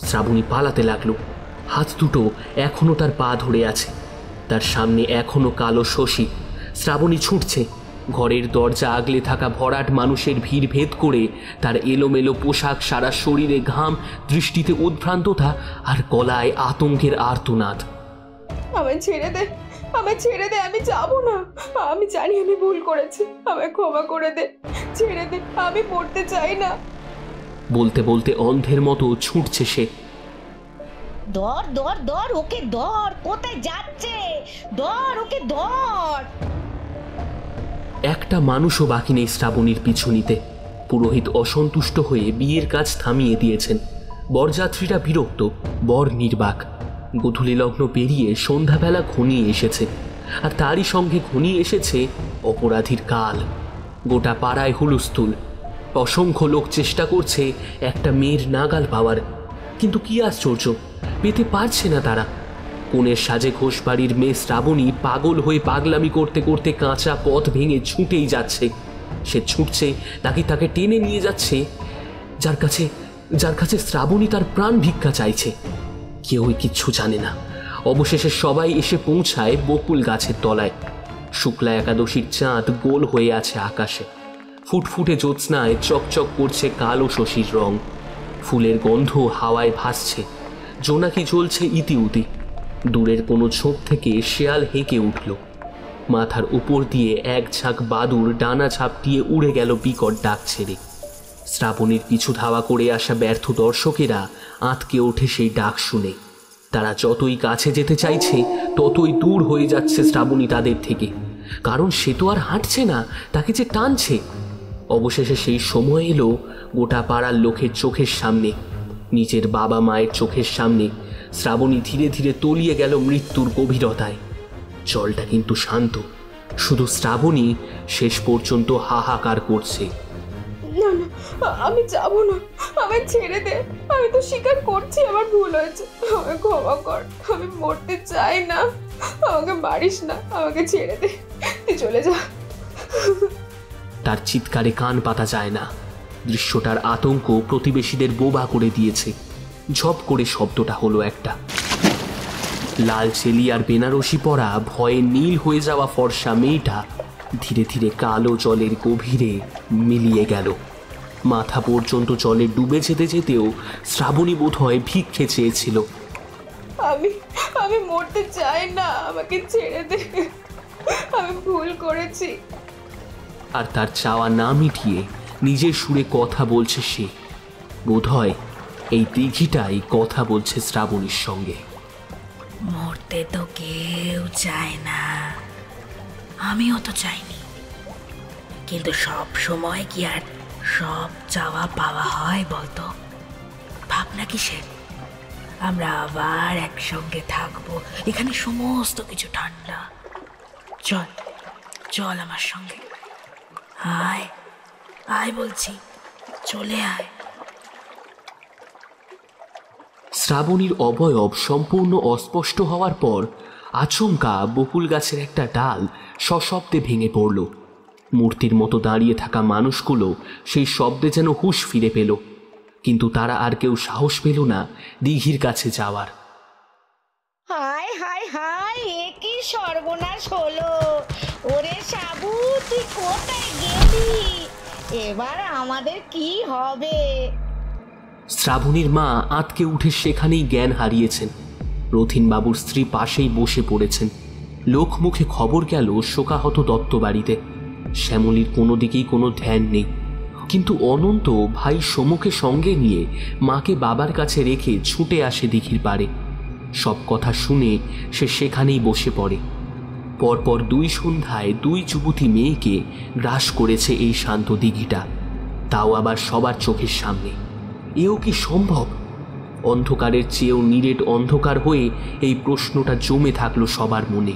শ্রাবণী পালাতে লাগলো। হাত দুটো এখনো তার পা ধরে আছে, তার সামনে এখনো কালো শশী। শ্রাবণী ছুটছে। ঘরের দরজা আগলে থাকা ভরাট মানুষের ভিড় ভেদ করে তার এলোমেলো পোশাক, সারা শরীরে ঘাম, দৃষ্টিতে উদ্ভ্রান্ততা, আর গলায় আতঙ্কের আর্তনাদ। আমায় ছেড়ে দে, আমায় ছেড়ে দে, আমি যাব না। আমি জানি আমি ভুল করেছি, আমায় ক্ষমা করে দে, ছেড়ে দে, আমি পড়তে চাই না। বলতে বলতে অন্ধের মতো ছুটছে সে। ধর ধর ধর, ওকে ধর, কোথায় যাচ্ছে? ধর ওকে, ধর। একটা মানুষও বাকি নেই শ্রাবণীর পিছু নিতে। পুরোহিত অসন্তুষ্ট হয়ে বিয়ের কাজ থামিয়ে দিয়েছেন। বরযাত্রীরা বিরক্ত, বর নির্বাক। গোধূলি লগ্ন পেরিয়ে সন্ধ্যাবেলা ঘনিয়ে এসেছে, আর তারই সঙ্গে ঘনিয়ে এসেছে অপরাধীর কাল। গোটা পাড়ায় হুলস্থুল। অসংখ্য লোক চেষ্টা করছে একটা মেয়ের নাগাল পাওয়ার, কিন্তু কি আশ্চর্য, পেতে পারছে না তারা। কোণের সাজে ঘোষবাড়ির মেয়ে শ্রাবণী পাগল হয়ে পাগলামি করতে করতে কাঁচা পথ ভেঙে ছুটেই যাচ্ছে। সে ছুটছে, নাকি তাকে টেনে নিয়ে যাচ্ছে যার কাছে শ্রাবণী তার প্রাণ ভিক্ষা চাইছে। কেউই কিচ্ছু জানে না। অবশেষে সবাই এসে পৌঁছায় বকুল গাছের তলায়। শুক্লা একাদশীর চাঁদ গোল হয়ে আছে আকাশে। ফুটফুটে জ্যোৎস্নায় চকচক করছে কালো শশীর রং। ফুলের গন্ধ হাওয়ায় ভাসছে। জোনাকি জ্বলছে ইতিউতি। দূরের কোনো ঝোপ থেকে শেয়াল হেঁকে উঠল। মাথার উপর দিয়ে এক ঝাঁক বাদুড় ডানা ঝাপটিয়ে উড়ে গেল বিকট ডাক ছেড়ে। শ্রাবণীর পিছু ধাওয়া করে আসা ব্যর্থ দর্শকেরা আঁতকে ওঠে সেই ডাক শুনে। তারা যতই কাছে যেতে চাইছে ততই দূর হয়ে যাচ্ছে শ্রাবণী তাদের থেকে, কারণ সে তো আর হাঁটছে না, তাকে যে টানছে। অবশেষে সেই সময় এলো গোটা পাড়ার লোকের চোখের সামনে, নিজের বাবা মায়ের চোখের সামনে শ্রাবণী ধীরে ধীরে তলিয়ে গেল মৃত্যুর গভীরতায়। জলটা কিন্তু শান্ত, শুধু শ্রাবণী শেষ পর্যন্ত হাহাকার করছে। না না, আমি যাব না, আমায় ছেড়ে দে। আমি তো স্বীকার করছি আমার ভুল হয়েছে, আমাকে ক্ষমা কর। আমি মরতে চাই না, আমাকে মারিস না, আমাকে ছেড়ে দে, তুই চলে যা। তার চিৎকারে কান পাতা যায় না। দৃশ্যটার আতঙ্ক প্রতিবেশীদের বোবা করে দিয়েছে। ঝপ করে শব্দটা হলো একটা। লাল চেলি আর বেনারসি পরা ভয়ে নীল হয়ে যাওয়া ফর্সা মেয়েটা ধীরে ধীরে কালো জলের গভীরে মিলিয়ে গেল। মাথা পর্যন্ত জলে ডুবে যেতে যেতেও শ্রাবণী বোধহয় ভিক্ষে চেয়েছিল। আমি মরতে চাই না, আমাকে ছেড়ে দে, আমি ভুল করেছি। আর তার চাওয়া না মিটিয়ে নিজের সুরে কথা বলছে সে। বোধহয় এই দিঘিটাই কথা বলছে শ্রাবণীর সঙ্গে। মরতে তো কেউ চায় না, আমিও তো চাইনি, কিন্তু সব সময় কি আর সব চাওয়া পাওয়া হয় বলতো? ভাবনা কিসের? আমরা আবার একসঙ্গে থাকবো, এখানে সমস্ত কিছু ঠান্ডা। চল চল আমার সঙ্গে, আয় আয় বলছি, চলে আয়। শ্রাবণীর অবয়ব সম্পূর্ণ অস্পষ্ট হওয়ার পর আচমকা বকুল গাছের একটা ডাল সশব্দে ভেঙে পড়ল। মূর্তির মতো দাঁড়িয়ে থাকা মানুষগুলো সেই শব্দে যেন হুঁশ ফিরে পেল, কিন্তু তারা আর কেউ সাহস পেল না দিঘির কাছে যাওয়ার। হায় হায় হায়, এ কি সর্বনাশ হলো! ওরে সাবু, তুই কোথায় গেলি? এবার আমাদের কি হবে? শ্রাবণীর মা আঁতকে উঠে সেখানেই জ্ঞান হারিয়েছেন। রথিনবাবুর স্ত্রী পাশেই বসে পড়েছেন। লোক মুখে খবর গেল শোকাহত দত্ত বাড়িতে। শ্যামলীর কোনো দিকেই কোনো ধ্যান নেই, কিন্তু অনন্ত ভাই সমুখে সঙ্গে নিয়ে মাকে বাবার কাছে রেখে ছুটে আসে দিঘির পাড়ে। সব কথা শুনে সে সেখানেই বসে পড়ে। পরপর 2 সন্ধ্যায় 2 যুবতী মেয়েকে গ্রাস করেছে এই শান্ত দিঘিটা, তাও আবার সবার চোখের সামনে। এও কি সম্ভব? অন্ধকারের চেয়েও নিরেট অন্ধকার হয়ে এই প্রশ্নটা জমে থাকলো সবার মনে,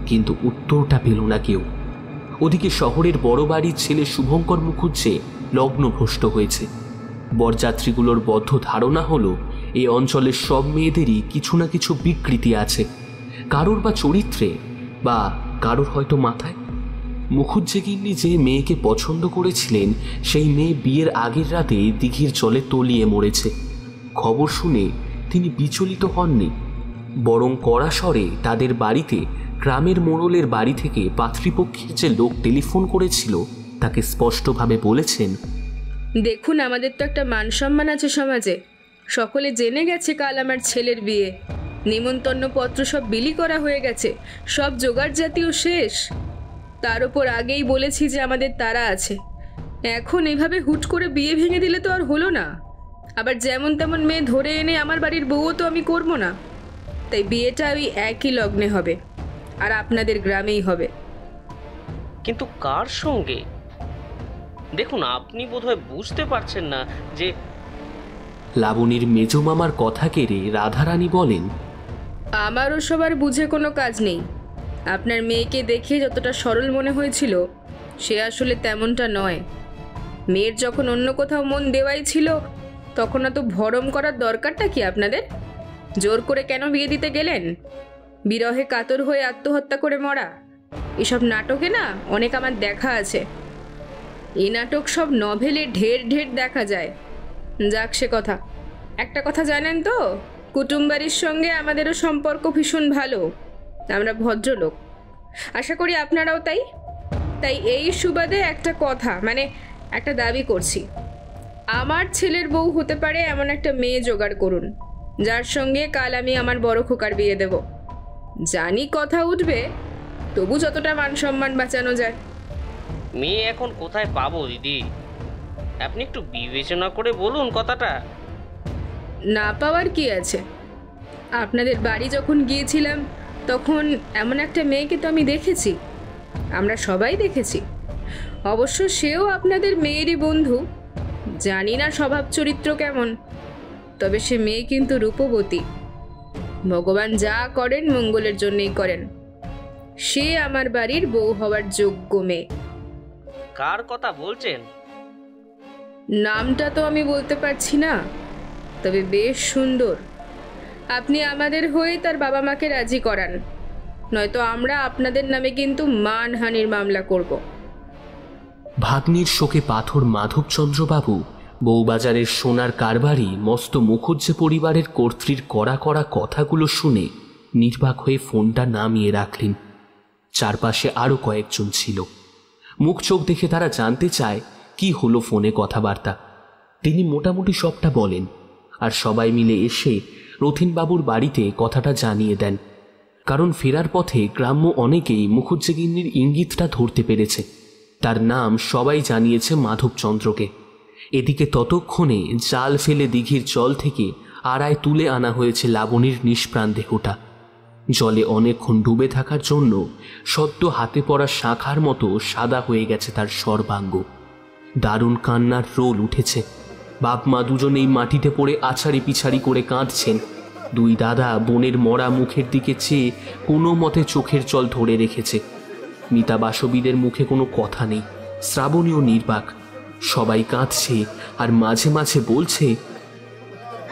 কিন্তু উত্তরটা পেল না কেউ। ওদিকে শহরের বড় বাড়ির ছেলে শুভঙ্কর মুখুজ্জে লগ্নভ্রষ্ট হয়েছে। বরযাত্রীগুলোর বদ্ধ ধারণা হলো এই অঞ্চলের সব মেয়েদেরই কিছু না কিছু বিকৃতি আছে, কারোর বা চরিত্রে, বা কারোর হয়তো মাথায়। মুখুজ্জে গিন্নি যে মেয়েকে পছন্দ করেছিলেন সেই মেয়ে বিয়ের আগের রাতে দিঘির জলে তলিয়ে মরেছে। খবর শুনে তিনি বিচলিত হননি, বরং কড়া স্বরে তাদের বাড়িতে গ্রামের মোড়লের বাড়ি থেকে পাত্রীপক্ষের যে লোক টেলিফোন করেছিল তাকে স্পষ্টভাবে বলেছেন, দেখুন, আমাদের তো একটা মান সম্মান আছে সমাজে। সকলে জেনে গেছে কাল আমার ছেলের বিয়ে। নিমন্ত্রণ পত্র সব বিলি করা হয়ে গেছে, সব জোগাড় জাতীয় শেষ। তার উপর আগেই বলেছি যে আমাদের তারা আছে। এখন এভাবে হুট করে বিয়ে ভেঙে দিলে তো আর হলো না। আবার যেমন তেমন মেয়ে ধরে এনে আমার বাড়ির বউও তো আমি করব না। তাই বিয়েটা ওই একই লগ্নে হবে, আর আপনাদের গ্রামেই হবে। কিন্তু কার সঙ্গে? দেখুন, আপনি বোধহয় বুঝতে পারছেন না যে। লাবণীর মেজ মামার কথা কেড়ে রাধারানী বলেন, আমারও সবার বুঝে কোনো কাজ নেই। আপনার মেয়েকে দেখে যতটা সরল মনে হয়েছিল, সে আসলে তেমনটা নয়। মেয়ের যখন অন্য কোথাও মন দেওয়াই ছিল, তখন এত ভরম করার দরকারটা কি আপনাদের? জোর করে কেন বিয়ে দিতে গেলেন? বিরহে কাতর হয়ে আত্মহত্যা করে মরা, এসব নাটকে না অনেক আমার দেখা আছে। এই নাটক সব নভেলে ঢের ঢের দেখা যায়। যাক সে কথা। একটা কথা জানেন তো, কুটুমবাড়ির সঙ্গে আমাদেরও সম্পর্ক ভীষণ ভালো। আমরা ভদ্রলোক, আশা করি আপনারাও তাই। তাই এই সুবাদে একটা কথা, মানে একটা দাবি করছি, আমার ছেলের বউ হতে পারে এমন একটা মেয়ে জোগাড় করুন, যার সঙ্গে কাল আমি আমার বড় খোকার বিয়ে দেব। জানি কথা উঠবে, তবু যতটা মান সম্মান বাঁচানো যায়। মেয়ে এখন কোথায় পাবো দিদি? আপনি একটু বিবেচনা করে বলুন কথাটা। না পাওয়ার কি আছে? আপনাদের বাড়ি যখন গিয়েছিলাম, তখন এমন একটা মেয়েকে তো আমি দেখেছি, আমরা সবাই দেখেছি। অবশ্য সেও আপনাদের মেয়েরই বন্ধু। জানি না স্বভাব চরিত্র কেমন, তবে সে মেয়ে কিন্তু রূপবতী। ভগবান যা করেন মঙ্গলের জন্যই করেন। সে আমার বাড়ির বউ হওয়ার যোগ্য মেয়ে। কার কথা বলছেন? নামটা তো আমি বলতে পারছি না, তবে বেশ সুন্দর। আপনি আমাদের হয়ে তার বাবা মাকে রাজি করান, নয়তো আমরা আপনাদের নামে কিন্তু মানহানির মামলা করব। ভাগ্নির শোকে পাথর মাধবচন্দ্রবাবু বউবাজারের সোনার কারবারি মস্ত মুখুজ্জে পরিবারের কর্ত্রীর কড়া কড়া কথাগুলো শুনে নির্বাক হয়ে ফোনটা নামিয়ে রাখলেন। চারপাশে আরও কয়েকজন ছিল। মুখ চোখ দেখে তারা জানতে চায় কি হলো ফোনে কথাবার্তা। তিনি মোটামুটি সবটা বলেন, আর সবাই মিলে এসে রথিনবাবুর বাড়িতে কথাটা জানিয়ে দেন। কারণ ফেরার পথে গ্রাম্য অনেকেই মুখুজ্জেগিন্নির ইঙ্গিতটা ধরতে পেরেছে। তার নাম সবাই জানিয়েছে মাধবচন্দ্রকে। এদিকে ততক্ষণে জাল ফেলে দিঘির জল থেকে আড়ায় তুলে আনা হয়েছে লাবণীর নিষ্প্রাণ দেহটা। জলে অনেকক্ষণ ডুবে থাকার জন্য সদ্য হাতে পড়া শাঁখার মতো সাদা হয়ে গেছে তার সর্বাঙ্গ। দারুণ কান্নার রোল উঠেছে। বাপ মা দুজনেই মাটিতে পড়ে আছাড়ি পিছাড়ি করে কাঁদছেন। দুই দাদা বোনের মরা মুখের দিকে চেয়ে কোনো মতে চোখের জল ধরে রেখেছে। মিতা বাসবীদের মুখে কোনো কথা নেই। শ্রাবণীও নির্বাক। সবাই কাঁদছে আর মাঝে মাঝে বলছে,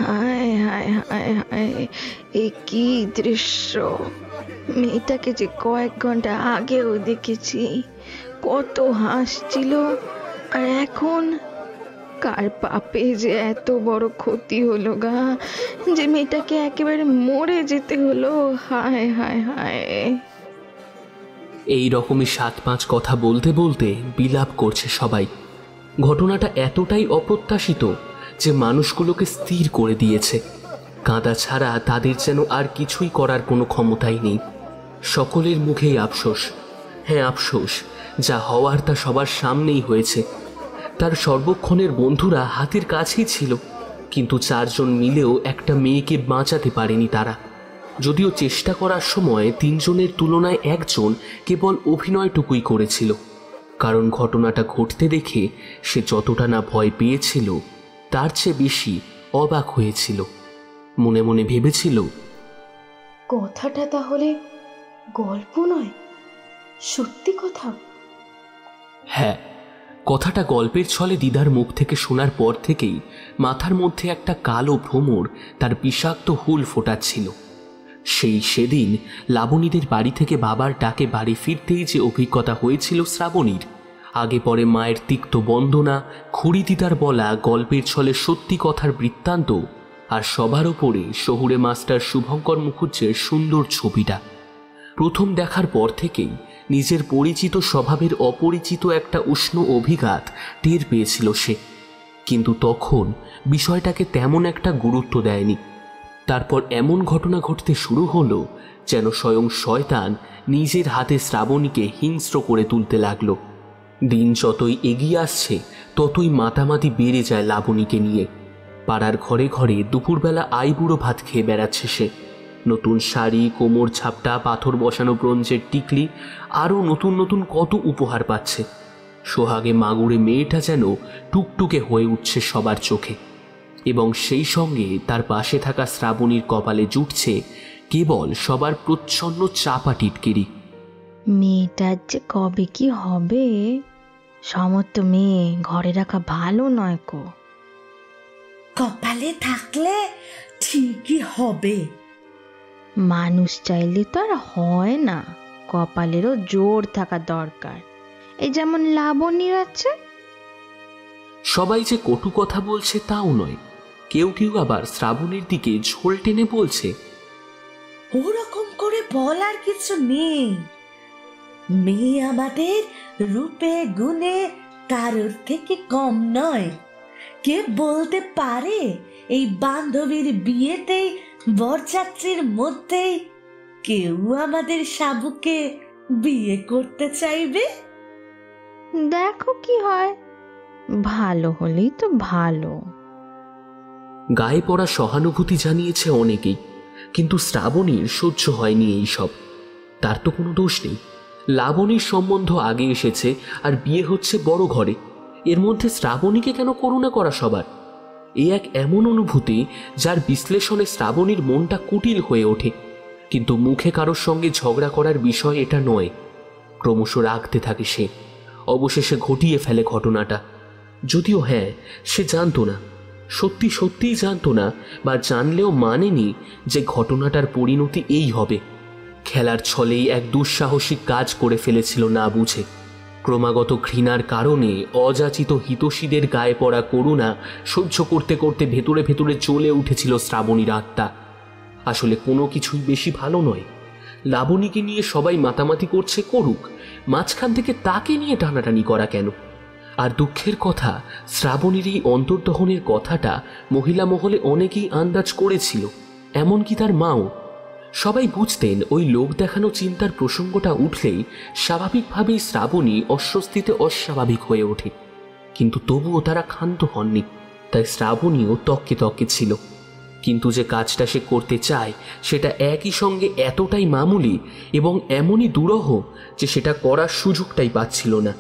হায় হায় হায় হায়, এ কি দৃশ্য! মেয়েটাকে যে কয়েক ঘন্টা আগেও দেখেছি, কত হাসছিল, আর এখন কার পাপে যে এত বড় ক্ষতি হলো গা, যে মেয়েটাকে একেবারে মরে যেতে হলো। হায় হায় হায়। এই রকমই 7-5 কথা বলতে বলতে বিলাপ করছে সবাই। ঘটনাটা এতটাই অপ্রত্যাশিত যে মানুষগুলোকে স্থির করে দিয়েছে। কাঁদা ছাড়া তাদের যেন আর কিছুই করার কোনো ক্ষমতাই নেই। সকলের মুখেই আফসোস। হ্যাঁ, আফসোস। যা হওয়ার তা সবার সামনেই হয়েছে। তার সর্বক্ষণের বন্ধুরা হাতের কাছেই ছিল, কিন্তু 4 জন মিলেও একটা মেয়েকে বাঁচাতে পারেনি তারা। যদিও চেষ্টা করার সময় 3 জনের তুলনায় 1 জন কেবল অভিনয়টুকুই করেছিল। কারণ ঘটনাটা ঘটতে দেখে সে যতটা না ভয় পেয়েছিল, তার চেয়ে বেশি অবাক হয়েছিল। মনে মনে ভেবেছিল, কথাটা তাহলে গল্প নয়, সত্যি কথা। হ্যাঁ, কথাটা গল্পের ছলে দিদার মুখ থেকে শোনার পর থেকেই মাথার মধ্যে একটা কালো ভ্রমর তার বিষাক্ত হুল ফোটাচ্ছিল। সেদিন লাবণীদের বাড়ি থেকে বাবার ডাকে বাড়ি ফিরতেই যে অভিজ্ঞতা হয়েছিল শ্রাবণীর, আগে পরে মায়ের তিক্ত বন্দনা, খুড়ি দিদার বলা গল্পের ছলে সত্যি কথার বৃত্তান্ত, আর সবার ওপরে শহুরে মাস্টার শুভঙ্কর মুখুজ্জের সুন্দর ছবিটা। প্রথম দেখার পর থেকেই নিজের পরিচিত স্বভাবের অপরিচিত একটা উষ্ণ অভিঘাত টের পেয়েছিল সে, কিন্তু তখন বিষয়টাকে তেমন একটা গুরুত্ব দেয়নি। তারপর এমন ঘটনা ঘটতে শুরু হলো যেন স্বয়ং শয়তান নিজের হাতে শ্রাবণীকে হিংস্র করে তুলতে লাগলো। দিন যতই এগিয়ে আসছে ততই মাতামাতি বেড়ে যায় লাবণীকে নিয়ে। পাড়ার ঘরে ঘরে দুপুরবেলা আইবুড়ো ভাত খেয়ে বেড়াচ্ছে সে। নতুন শাড়ি, কোমর ছাপটা, পাথর বসানো ব্রোঞ্জের টিকলি, আরও নতুন নতুন কত উপহার পাচ্ছে। সোহাগে মাগুরে মেয়েটা যেন টুকটুকে হয়ে উঠছে সবার চোখে, এবং সেই সঙ্গে তার পাশে থাকা শ্রাবণীর কপালে জুটছে কেবল সবার প্রচ্ছন্ন চাপা টিটকিরি। মেয়েটার যে কবে কি হবে, সমস্ত মেয়ে ঘরে রাখা ভালো নয় কো। কপালে থাকলে ঠিকই হবে। মানুষ চাইলে তো আর হয় না, কপালেরও জোর থাকা দরকার। এই যেমন লাবণীর আছে। সবাই যে কটু কথা বলছে তাও নয়, কেউ কেউ আবার শ্রাবণীর দিকে ঝোল টেনে বলছে, ওরকম করে বলার কিছু নেই। মেয়ে আমাদের রূপে গুণে কারোর থেকে কম নয়। কে বলতে পারে এই বান্ধবীর বিয়েতেই বরযাত্রীর মধ্যেই কেউ আমাদের সাবুকে বিয়ে করতে চাইবে? দেখো কি হয়, ভালো হলেই তো ভালো। গায়ে পড়া সহানুভূতি জানিয়েছে অনেকেই, কিন্তু শ্রাবণীর সহ্য হয়নি এই সব। তার তো কোনো দোষ নেই, লাবণীর সম্বন্ধ আগে এসেছে আর বিয়ে হচ্ছে বড় ঘরে। এর মধ্যে শ্রাবণীকে কেন করুণা করা সবার? এ এক এমন অনুভূতি যার বিশ্লেষণে শ্রাবণীর মনটা কুটিল হয়ে ওঠে, কিন্তু মুখে কারোর সঙ্গে ঝগড়া করার বিষয় এটা নয়। ক্রমশ রাগতে থাকে সে, অবশেষে ঘটিয়ে ফেলে ঘটনাটা। যদিও হ্যাঁ, সে জানতো না, সত্যি সত্যিই জানতো না, বা জানলেও মানেনি যে ঘটনাটার পরিণতি এই হবে। খেলার ছলেই এক দুঃসাহসিক কাজ করে ফেলেছিল না বুঝে। ক্রমাগত ঘৃণার কারণে অযাচিত হিতৈষীদের গায়ে পড়া করুণা সহ্য করতে করতে ভেতরে ভেতরে জ্বলে উঠেছিল শ্রাবণীর আত্মা। আসলে কোনো কিছুই বেশি ভালো নয়। লাবণীকে নিয়ে সবাই মাতামাতি করছে, করুক, মাঝখান থেকে তাকে নিয়ে টানাটানি করা কেন? আর দুঃখের কথা, শ্রাবণীর এই অন্তর্দহনের কথাটা মহিলা মহলে অনেকেই আন্দাজ করেছিল, এমনকি তার মাও। সবাই বুঝতেন ওই লোক দেখানো চিন্তার প্রসঙ্গটা উঠলেই স্বাভাবিকভাবেই শ্রাবণী অস্বস্তিতে অস্বাভাবিক হয়ে ওঠে, কিন্তু তবুও তারা ক্ষান্ত হননি। তাই শ্রাবণীও তককে তককে ছিল। কিন্তু যে কাজটা সে করতে চায় সেটা একই সঙ্গে এতটাই মামুলি এবং এমনই দুরূহ যে সেটা করার সুযোগটাই পাচ্ছিল না।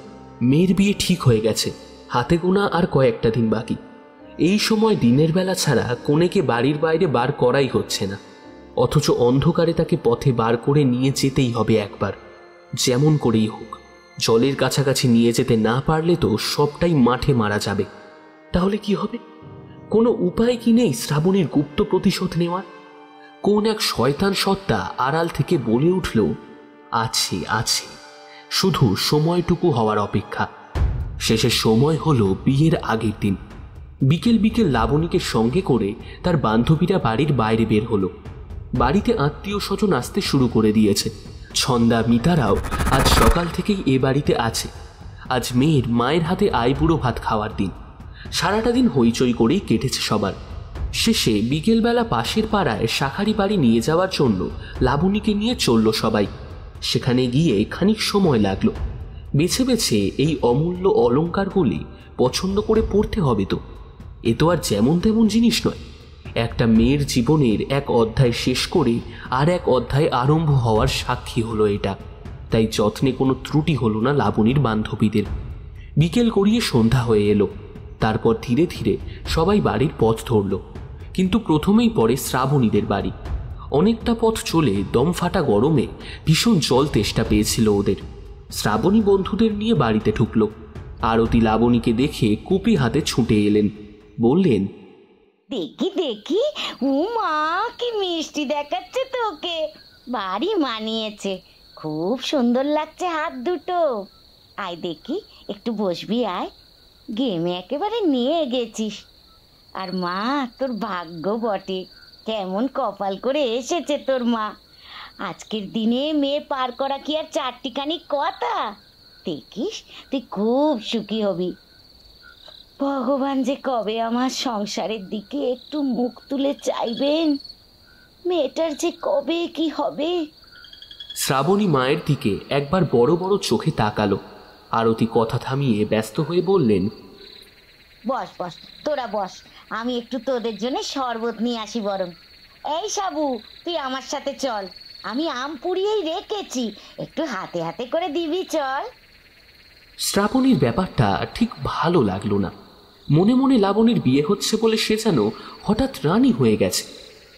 মেয়ের বিয়ে ঠিক হয়ে গেছে, হাতে গোনা আর কয়েকটা দিন বাকি। এই সময় দিনের বেলা ছাড়া কনেকে বাড়ির বাইরে বার করাই হচ্ছে না, অথচ অন্ধকারে তাকে পথে বার করে নিয়ে যেতেই হবে একবার, যেমন করেই হোক। জলের কাছাকাছি নিয়ে যেতে না পারলে তো সবটাই মাঠে মারা যাবে। তাহলে কি হবে? কোনো উপায় কি নেই শ্রাবণীর গুপ্ত প্রতিশোধ নেওয়ার? কোন এক শয়তান সত্তা আড়াল থেকে বলে উঠল, আছে আছে, শুধু সময়টুকু হওয়ার অপেক্ষা। শেষে সময় হলো বিয়ের আগের দিন। বিকেল বিকেল লাবণীকে সঙ্গে করে তার বান্ধবীরা বাড়ির বাইরে বের হলো। বাড়িতে আত্মীয় স্বজন আসতে শুরু করে দিয়েছে। ছন্দা মিতারাও আজ সকাল থেকেই এ বাড়িতে আছে। আজ মেয়ের মায়ের হাতে আইবুড়ো ভাত খাওয়ার দিন। সারাটা দিন হইচই করেই কেটেছে সবার। শেষে বিকেলবেলা পাশের পাড়ায় শাখারি বাড়ি নিয়ে যাওয়ার জন্য লাবণীকে নিয়ে চলল সবাই। সেখানে গিয়ে খানিক সময় লাগলো। বেছে বেছে এই অমূল্য অলঙ্কারগুলি পছন্দ করে পড়তে হবে তো। এ তো আর যেমন তেমন জিনিস নয়। একটা মেয়ের জীবনের এক অধ্যায় শেষ করে আর এক অধ্যায় আরম্ভ হওয়ার সাক্ষী হলো এটা। তাই যত্নে কোনো ত্রুটি হলো না লাবণীর বান্ধবীদের। বিকেল গড়িয়ে সন্ধ্যা হয়ে এলো। তারপর ধীরে ধীরে সবাই বাড়ির পথ ধরল, কিন্তু প্রথমেই পড়ে শ্রাবণীদের বাড়ি। অনেকটা পথ চলে দমফাটা গরমে ভীষণ জল তেষ্টা পেয়েছিল ওদের। শ্রাবণী বন্ধুদের নিয়ে বাড়িতে ঢুকল। আরতি লাবণীকে দেখে কুপি হাতে ছুটে এলেন, বললেন, দেখি দেখি, মা কি মিষ্টি দেখাচ্ছে তোকে, বাড়ি মানিয়েছে, খুব সুন্দর লাগছে হাত দুটো। আয় দেখি, একটু বসবি, আয়, গেমে একেবারে নিয়ে গেছিস। আর মা, তোর ভাগ্য বটে, কেমন কপাল করে এসেছে তোর মা। আজকের দিনে মেয়ে পার করা কি আর চারটিখানি কথা? দেখিস, তুই খুব সুখী হবি। ভগবান যে কবে আমার সংসারের দিকে একটু মুখ তুলে চাইবেন, মেয়েটার যে কবে কি হবে। শ্রাবণী মায়ের দিকে একবার বড় বড় চোখে তাকালো। আরতি কথা থামিয়ে ব্যস্ত হয়ে বললেন, বস বস, তোরা বস, আমি একটু তোদের জন্য শরবত নিয়ে আসি বরং। এই সাবু, তুই আমার সাথে চল, আমি আম পুড়িয়েই রেখেছি, একটু হাতে হাতে করে দিবি চল। শ্রাবণীর ব্যাপারটা ঠিক ভালো লাগলো না। মনে মনে লাবণীর বিয়ে হচ্ছে বলে সে যেন হঠাৎ রানী হয়ে গেছে,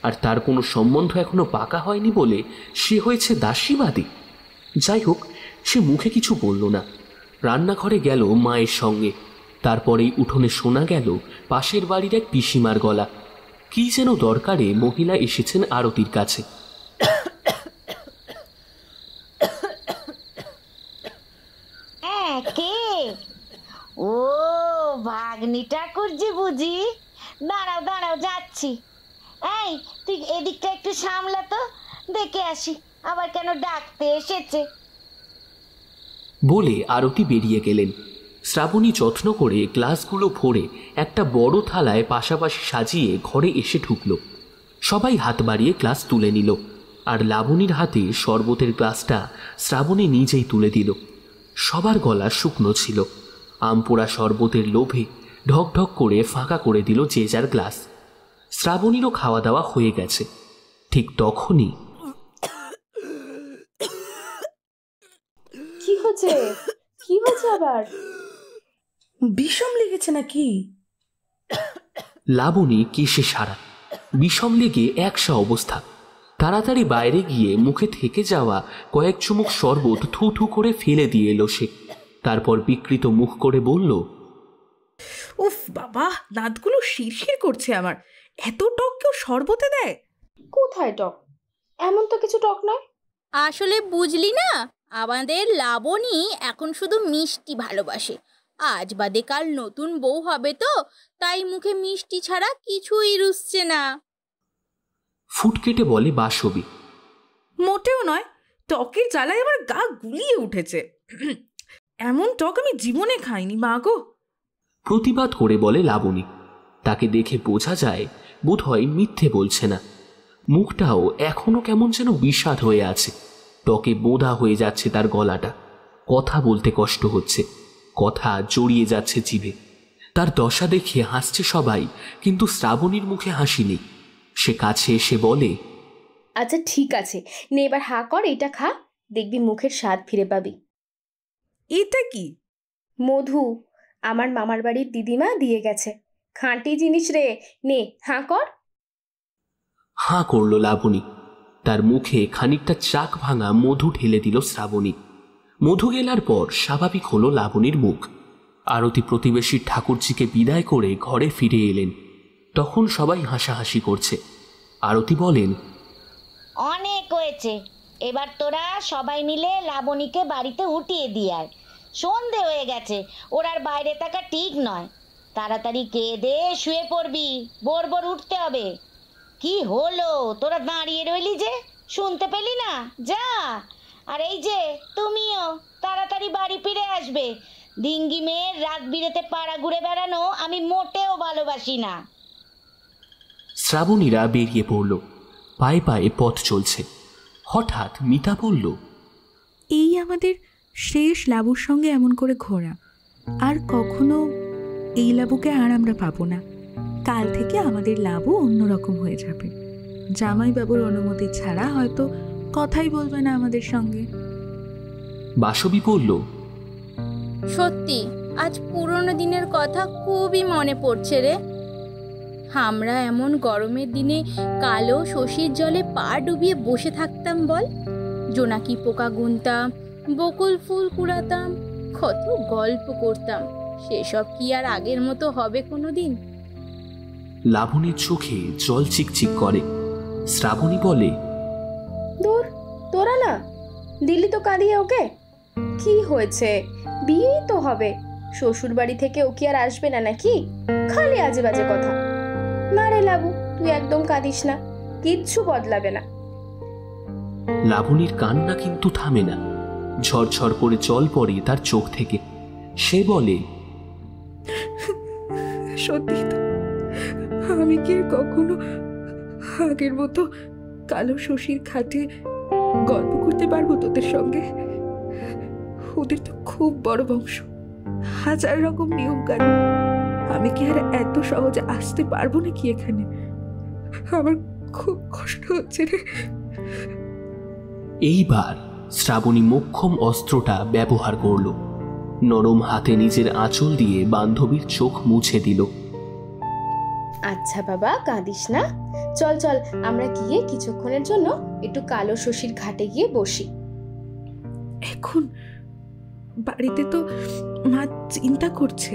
আর তার কোনো সম্বন্ধ এখনো পাকা হয়নি বলে সে হয়েছে দাসীবাদী। যাই হোক, সে মুখে কিছু বলল না। রান্নাঘরে গেল মায়ের সঙ্গে। তারপরেই উঠোনে শোনা গেল পাশের বাড়ির এক পিসিমার গলা। কি যেন দরকারে মহিলা এসেছেন আরতির কাছে। কে? ও ভাগ্নি ঠাকুরজি বুঝি? দাঁড়াও দাঁড়াও, যাচ্ছি। এই তুই এদিকটা একটু সামলা তো, দেখে আসি আবার কেন ডাকতে এসেছে। বলে আরতি বেরিয়ে গেলেন। শ্রাবণী যত্ন করে গ্লাসগুলো ভরে একটা বড় থালায় পাশাপাশি সাজিয়ে ঘরে এসে ঢুকল। সবাই হাত বাড়িয়ে গ্লাস তুলে নিল, আর লাবণীর হাতে শরবতের গ্লাসটা শ্রাবণী নিজেই তুলে দিল। সবার গলা শুকনো ছিল। আমপোড়া শরবতের লোভে ঢক ঢক করে ফাঁকা করে দিল যে যার গ্লাস। শ্রাবণীরও খাওয়া দাওয়া হয়ে গেছে। ঠিক তখনই কি হয়েছে? কি হয়েছে আবার? বিষম লেগেছে নাকি? লাবণী কেশে সারা, বিষম লেগে একসা অবস্থা। তাড়াতাড়ি বাইরে গিয়ে মুখে থেকে যাওয়া কয়েক চুমুক শরবত থু থু করে ফেলে দিয়ে এলো সে। তারপর বিকৃত মুখ করে বলল, উফ বাবা, দাঁতগুলো শিরশির করছে আমার। এত টক কেউ শরবতে দেয়? কোথায় টক? এমন তো কিছু টক নয়। আসলে বুঝলি না, আমাদের লাবণী এখন শুধু মিষ্টি ভালোবাসে। আজ বাদে কাল নতুন বউ হবে তো, তাই মুখে মিষ্টি ছাড়া কিছুই রুচছে না। ফুট কেটে বলে বাসবি। মোটেও নয়, টকের জ্বালায় আমার গা গুলিয়ে উঠেছে। এমন টক আমি জীবনে খাইনি মা গো। প্রতিবাদ করে বলে লাবণী। তাকে দেখে বোঝা যায় বোধহয় মিথ্যে বলছে না। মুখটাও এখনো কেমন যেন বিষাদ হয়ে আছে। টকে বোঁধা হয়ে যাচ্ছে তার গলাটা। কথা বলতে কষ্ট হচ্ছে, কথা জড়িয়ে যাচ্ছে জিভে। তার দশা দেখে হাসছে সবাই, কিন্তু শ্রাবণীর মুখে হাসি নেই। সে কাছে এসে বলে, আচ্ছা ঠিক আছে, নে এবার হা কর, এটা খা, দেখবি মুখের স্বাদ ফিরে পাবি। এটা কি? মধু, আমার মামার বাড়ির দিদিমা দিয়ে গেছে। খাঁটি জিনিস রে, নে হা কর। হাঁ করল লাবণী। তার মুখে খানিকটা চাক ভাঙা মধু ঢেলে দিল শ্রাবণী। মধু গেলার পর স্বাভাবিক হলো লাবণীর মুখ। আরতি প্রতিবেশীর ঠাকুরজিকে বিদায় করে ঘরে ফিরে এলেন। তখন সবাই হাসাহাসি করছে। আরতি বলেন, অনেক হয়েছে, এবার তোরা সবাই মিলে লাবণীকে বাড়িতে উঠিয়ে দিয়ে আয়। সন্ধে হয়ে গেছে, ওর আর বাইরে থাকা ঠিক নয়। তাড়াতাড়ি খেয়ে দে, শুয়ে পড়বি, ভোর ভোর উঠতে হবে। কি হলো, তোরা দাঁড়িয়ে রইলি যে, শুনতে পেলি না? যা। আর এই যে তুমিও তাড়াতাড়ি বাড়ি ফিরে আসবে। ডিঙ্গি মেয়ের রাত বিরেতে পাড়া ঘুরে বেড়ানো আমি মোটেও ভালোবাসি না। শ্রাবণীরা বেরিয়ে পড়ল। পায়ে পায়ে পথ চলছে। হঠাৎ মিতা বলল, এই আমাদের শেষ লাবুর সঙ্গে এমন করে ঘোরা। আর কখনো এই লাবুকে আর আমরা পাবো না। কাল থেকে আমাদের লাবু অন্যরকম হয়ে যাবে। জামাইবাবুর অনুমতি ছাড়া হয়তো কথাই বলবে না আমাদের সঙ্গে। বাসবি বলল, সত্যি আজ পুরনো দিনের কথা খুবই মনে পড়ছে রে। আমরা এমন গরমের দিনে কালো শশীর জলে পা ডুবিয়ে বসে থাকতাম বল। জোনাকি পোকা গুনতাম, বকুল ফুল কুড়াতাম, কত গল্প করতাম। সেসব কি আর আগের মতো হবে কোনোদিন? লাবণীর চোখে জল চিকচিক করে। শ্রাবণী বলে, দূর, তোরা না দিল্লি তো কাঁদিয়ে ওকে। কি হয়েছে, বিয়েই তো হবে। শ্বশুর বাড়ি থেকে ও কি আর আসবে না নাকি? খালি আজে বাজে কথা। না রে লাবু, তুই একদম কাঁদিস না, কিচ্ছু বদলাবে না। লাবণীর কান্না কিন্তু থামে না। ঝরঝর করে জল পড়ে তার চোখ থেকে। সে বলে, সত্যি তো, আমি কি কখনো আগের মতো কালো শশীর খাটে গল্প করতে পারবো তোদের সঙ্গে? ওদের তো খুব বড় বংশ, হাজার রকম নিয়ম কানুন। আমি কি আর এত সহজে আসতে পারবো নাকি এখানে? আমার খুব কষ্ট হচ্ছে রে। এইবার শ্রাবণী মোক্ষম অস্ত্রটা ব্যবহার করল। নরম হাতে নিজের আঁচল দিয়ে বান্ধবীর চোখ মুছে দিল। আচ্ছা বাবা, কাঁদিস না। চল চল, আমরা গিয়ে কিছুক্ষণের জন্য একটু কালো শশীর ঘাটে গিয়ে বসি। এখন বাড়িতে তো মা চিন্তা করছে।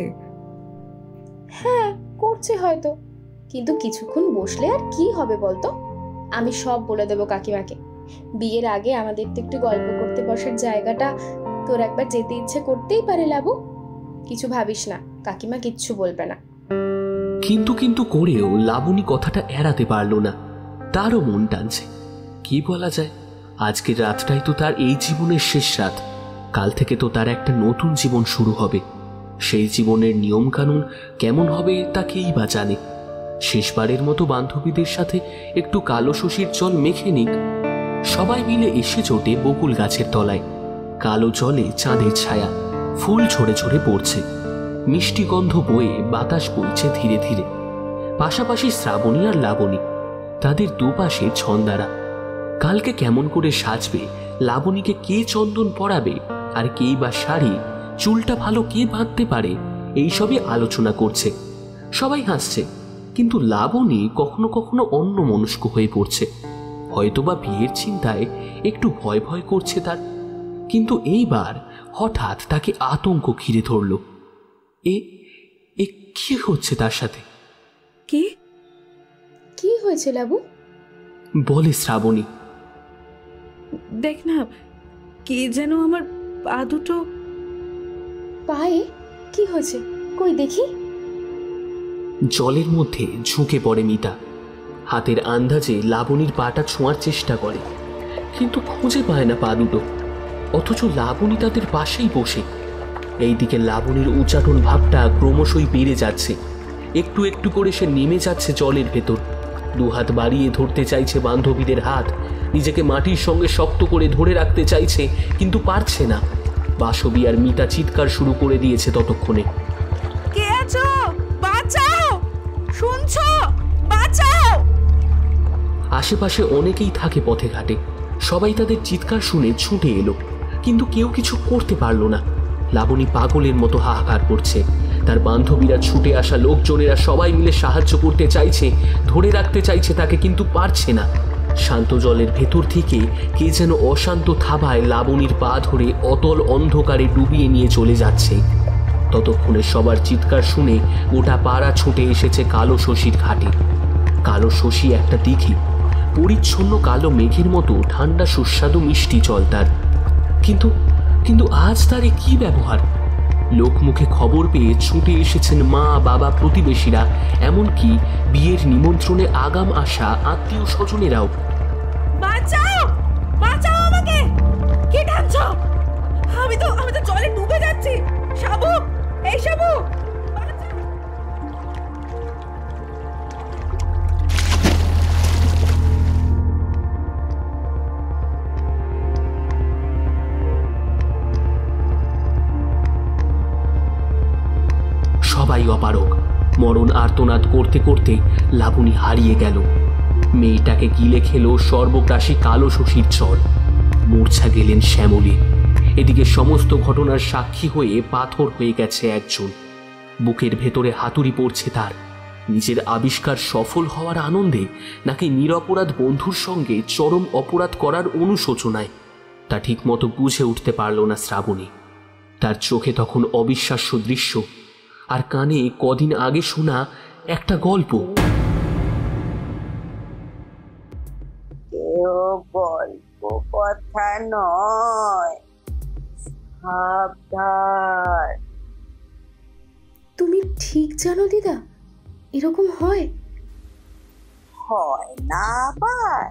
হ্যাঁ, করছে হয়তো, কিন্তু কিছুক্ষণ বসলে আর কি হবে বলতো? আমি সব বলে দেবো কাকিমাকে। বিয়ের আগে আমাদের তো একটু গল্প করতে বসার জায়গাটা তোর একবার যেতে ইচ্ছে করতেই পারে লাবু। কিছু ভাবিস না, কাকিমা কিচ্ছু বলবে না। কিন্তু কিন্তু করেও লাবণী কথাটা এড়াতে পারল না। তারও মন টানছে। কি বলা যায়, আজকের রাতটাই তো তার এই জীবনের শেষ রাত। কাল থেকে তো তার একটা নতুন জীবন শুরু হবে। সেই জীবনের নিয়ম কানুন কেমন হবে তা কেই বা জানে। শেষবারের মতো বান্ধবীদের সাথে একটু কালো শশীর জল মেখে নিক। সবাই মিলে এসে জোটে বকুল গাছের তলায়। কালো জলে চাঁদের ছায়া, ফুল ঝরে ঝরে পড়ছে। মিষ্টি গন্ধ বয়ে বাতাস বইছে ধীরে ধীরে। পাশাপাশি শ্রাবণী আর লাবণী, তাদের দুপাশে ছন্দারা। কালকে কেমন করে সাজবে, লাবণীকে কে চন্দন পরাবে, আর কেই বা শাড়ি, চুলটা ভালো কে বাঁধতে পারে, এইসবই আলোচনা করছে। সবাই হাসছে, কিন্তু লাবণী কখনো কখনো অন্যমনস্ক হয়ে পড়ছে। হয়তোবা বিয়ের চিন্তায় একটু ভয় ভয় করছে তার। কিন্তু এইবার হঠাৎ তাকে আতঙ্ক ঘিরে ধরল। এ কি হচ্ছে তার সাথে? কি হয়েছে লাবু? বলে শ্রাবণী। দেখ না, কে যেন আমার পা দুটো। পায়ে কি হয়েছে? কই দেখি। জলের মধ্যে ঝুঁকে পড়ে মিতা। হাতের আন্দাজে লাবণীর পাটা ছোঁয়ার চেষ্টা করে, কিন্তু খুঁজে পায় না পা দুটো। অথচ লাবণী তাদের পাশেই বসে। এইদিকে লাবণীর উচ্চাটন ভাবটা ক্রমশই বেড়ে যাচ্ছে। একটু একটু করে সে নেমে যাচ্ছে জলের ভেতর। দুহাত বাড়িয়ে ধরতে চাইছে বান্ধবীদের হাত, নিজেকে মাটির সঙ্গে শক্ত করে ধরে রাখতে চাইছে, কিন্তু পারছে না। বাসবী আর মিতা চিৎকার শুরু করে দিয়েছে ততক্ষণে। কে আছো? বাঁচাও! শুনছো? বাঁচাও! আশেপাশে অনেকেই থাকে পথে ঘাটে। সবাই তাদের চিৎকার শুনে ছুটে এলো, কিন্তু কেউ কিছু করতে পারল না। লাবণী পাগলের মতো হাহাকার করছে। তার বান্ধবীরা, ছুটে আসা লোকজনেরা সবাই মিলে সাহায্য করতে চাইছে, ধরে রাখতে চাইছে তাকে, কিন্তু পারছে না। শান্ত জলের ভেতর থেকে কে যেন অশান্ত থাবায় লাবণীর পা ধরে অতল অন্ধকারে ডুবিয়ে নিয়ে চলে যাচ্ছে। ততক্ষণে সবার চিৎকার শুনে গোটা পাড়া ছুটে এসেছে কালো শশীর ঘাটে। কালো শশী একটা দিঘি, পরিচ্ছন্ন কালো মেঘের মতো ঠান্ডা সুস্বাদু মিষ্টি জল তার। কিন্তু কিন্তু আজ তারে কি ব্যবহার? লোকমুখে খবর পেয়ে ছুটে এসেছেন মা, বাবা, প্রতিবেশীরা, এমনকি বিয়ের নিমন্ত্রণে আগাম আসা আত্মীয় স্বজনেরাও। বাঁচাও! বাঁচাও আমাকে! কে টানছো? আমি তো জলে ডুবে যাচ্ছি। সাবু, এই সাবু! সবাই অপারগ। মরণ আর্তনাদ করতে করতে লাবণী হারিয়ে গেল। মেয়েটাকে গিলে খেলো সর্বগ্রাসী কালো শশীর চল। মূর্ছা গেলেন শ্যামলী। এদিকে সমস্ত ঘটনার সাক্ষী হয়ে পাথর হয়ে গেছে একজন। বুকের ভেতরে হাতুড়ি পড়ছে তার। নিজের আবিষ্কার সফল হওয়ার আনন্দে, নাকি নিরপরাধ বন্ধুর সঙ্গে চরম অপরাধ করার অনুশোচনায়, তা ঠিক মতো বুঝে উঠতে পারল না শ্রাবণী। তার চোখে তখন অবিশ্বাস্য দৃশ্য, আর কানে কদিন আগে শোনা একটা গল্প। গল্প কথা নয়, সাবধান। তুমি ঠিক জানো দিদা, এরকম হয়? হয় না আবার?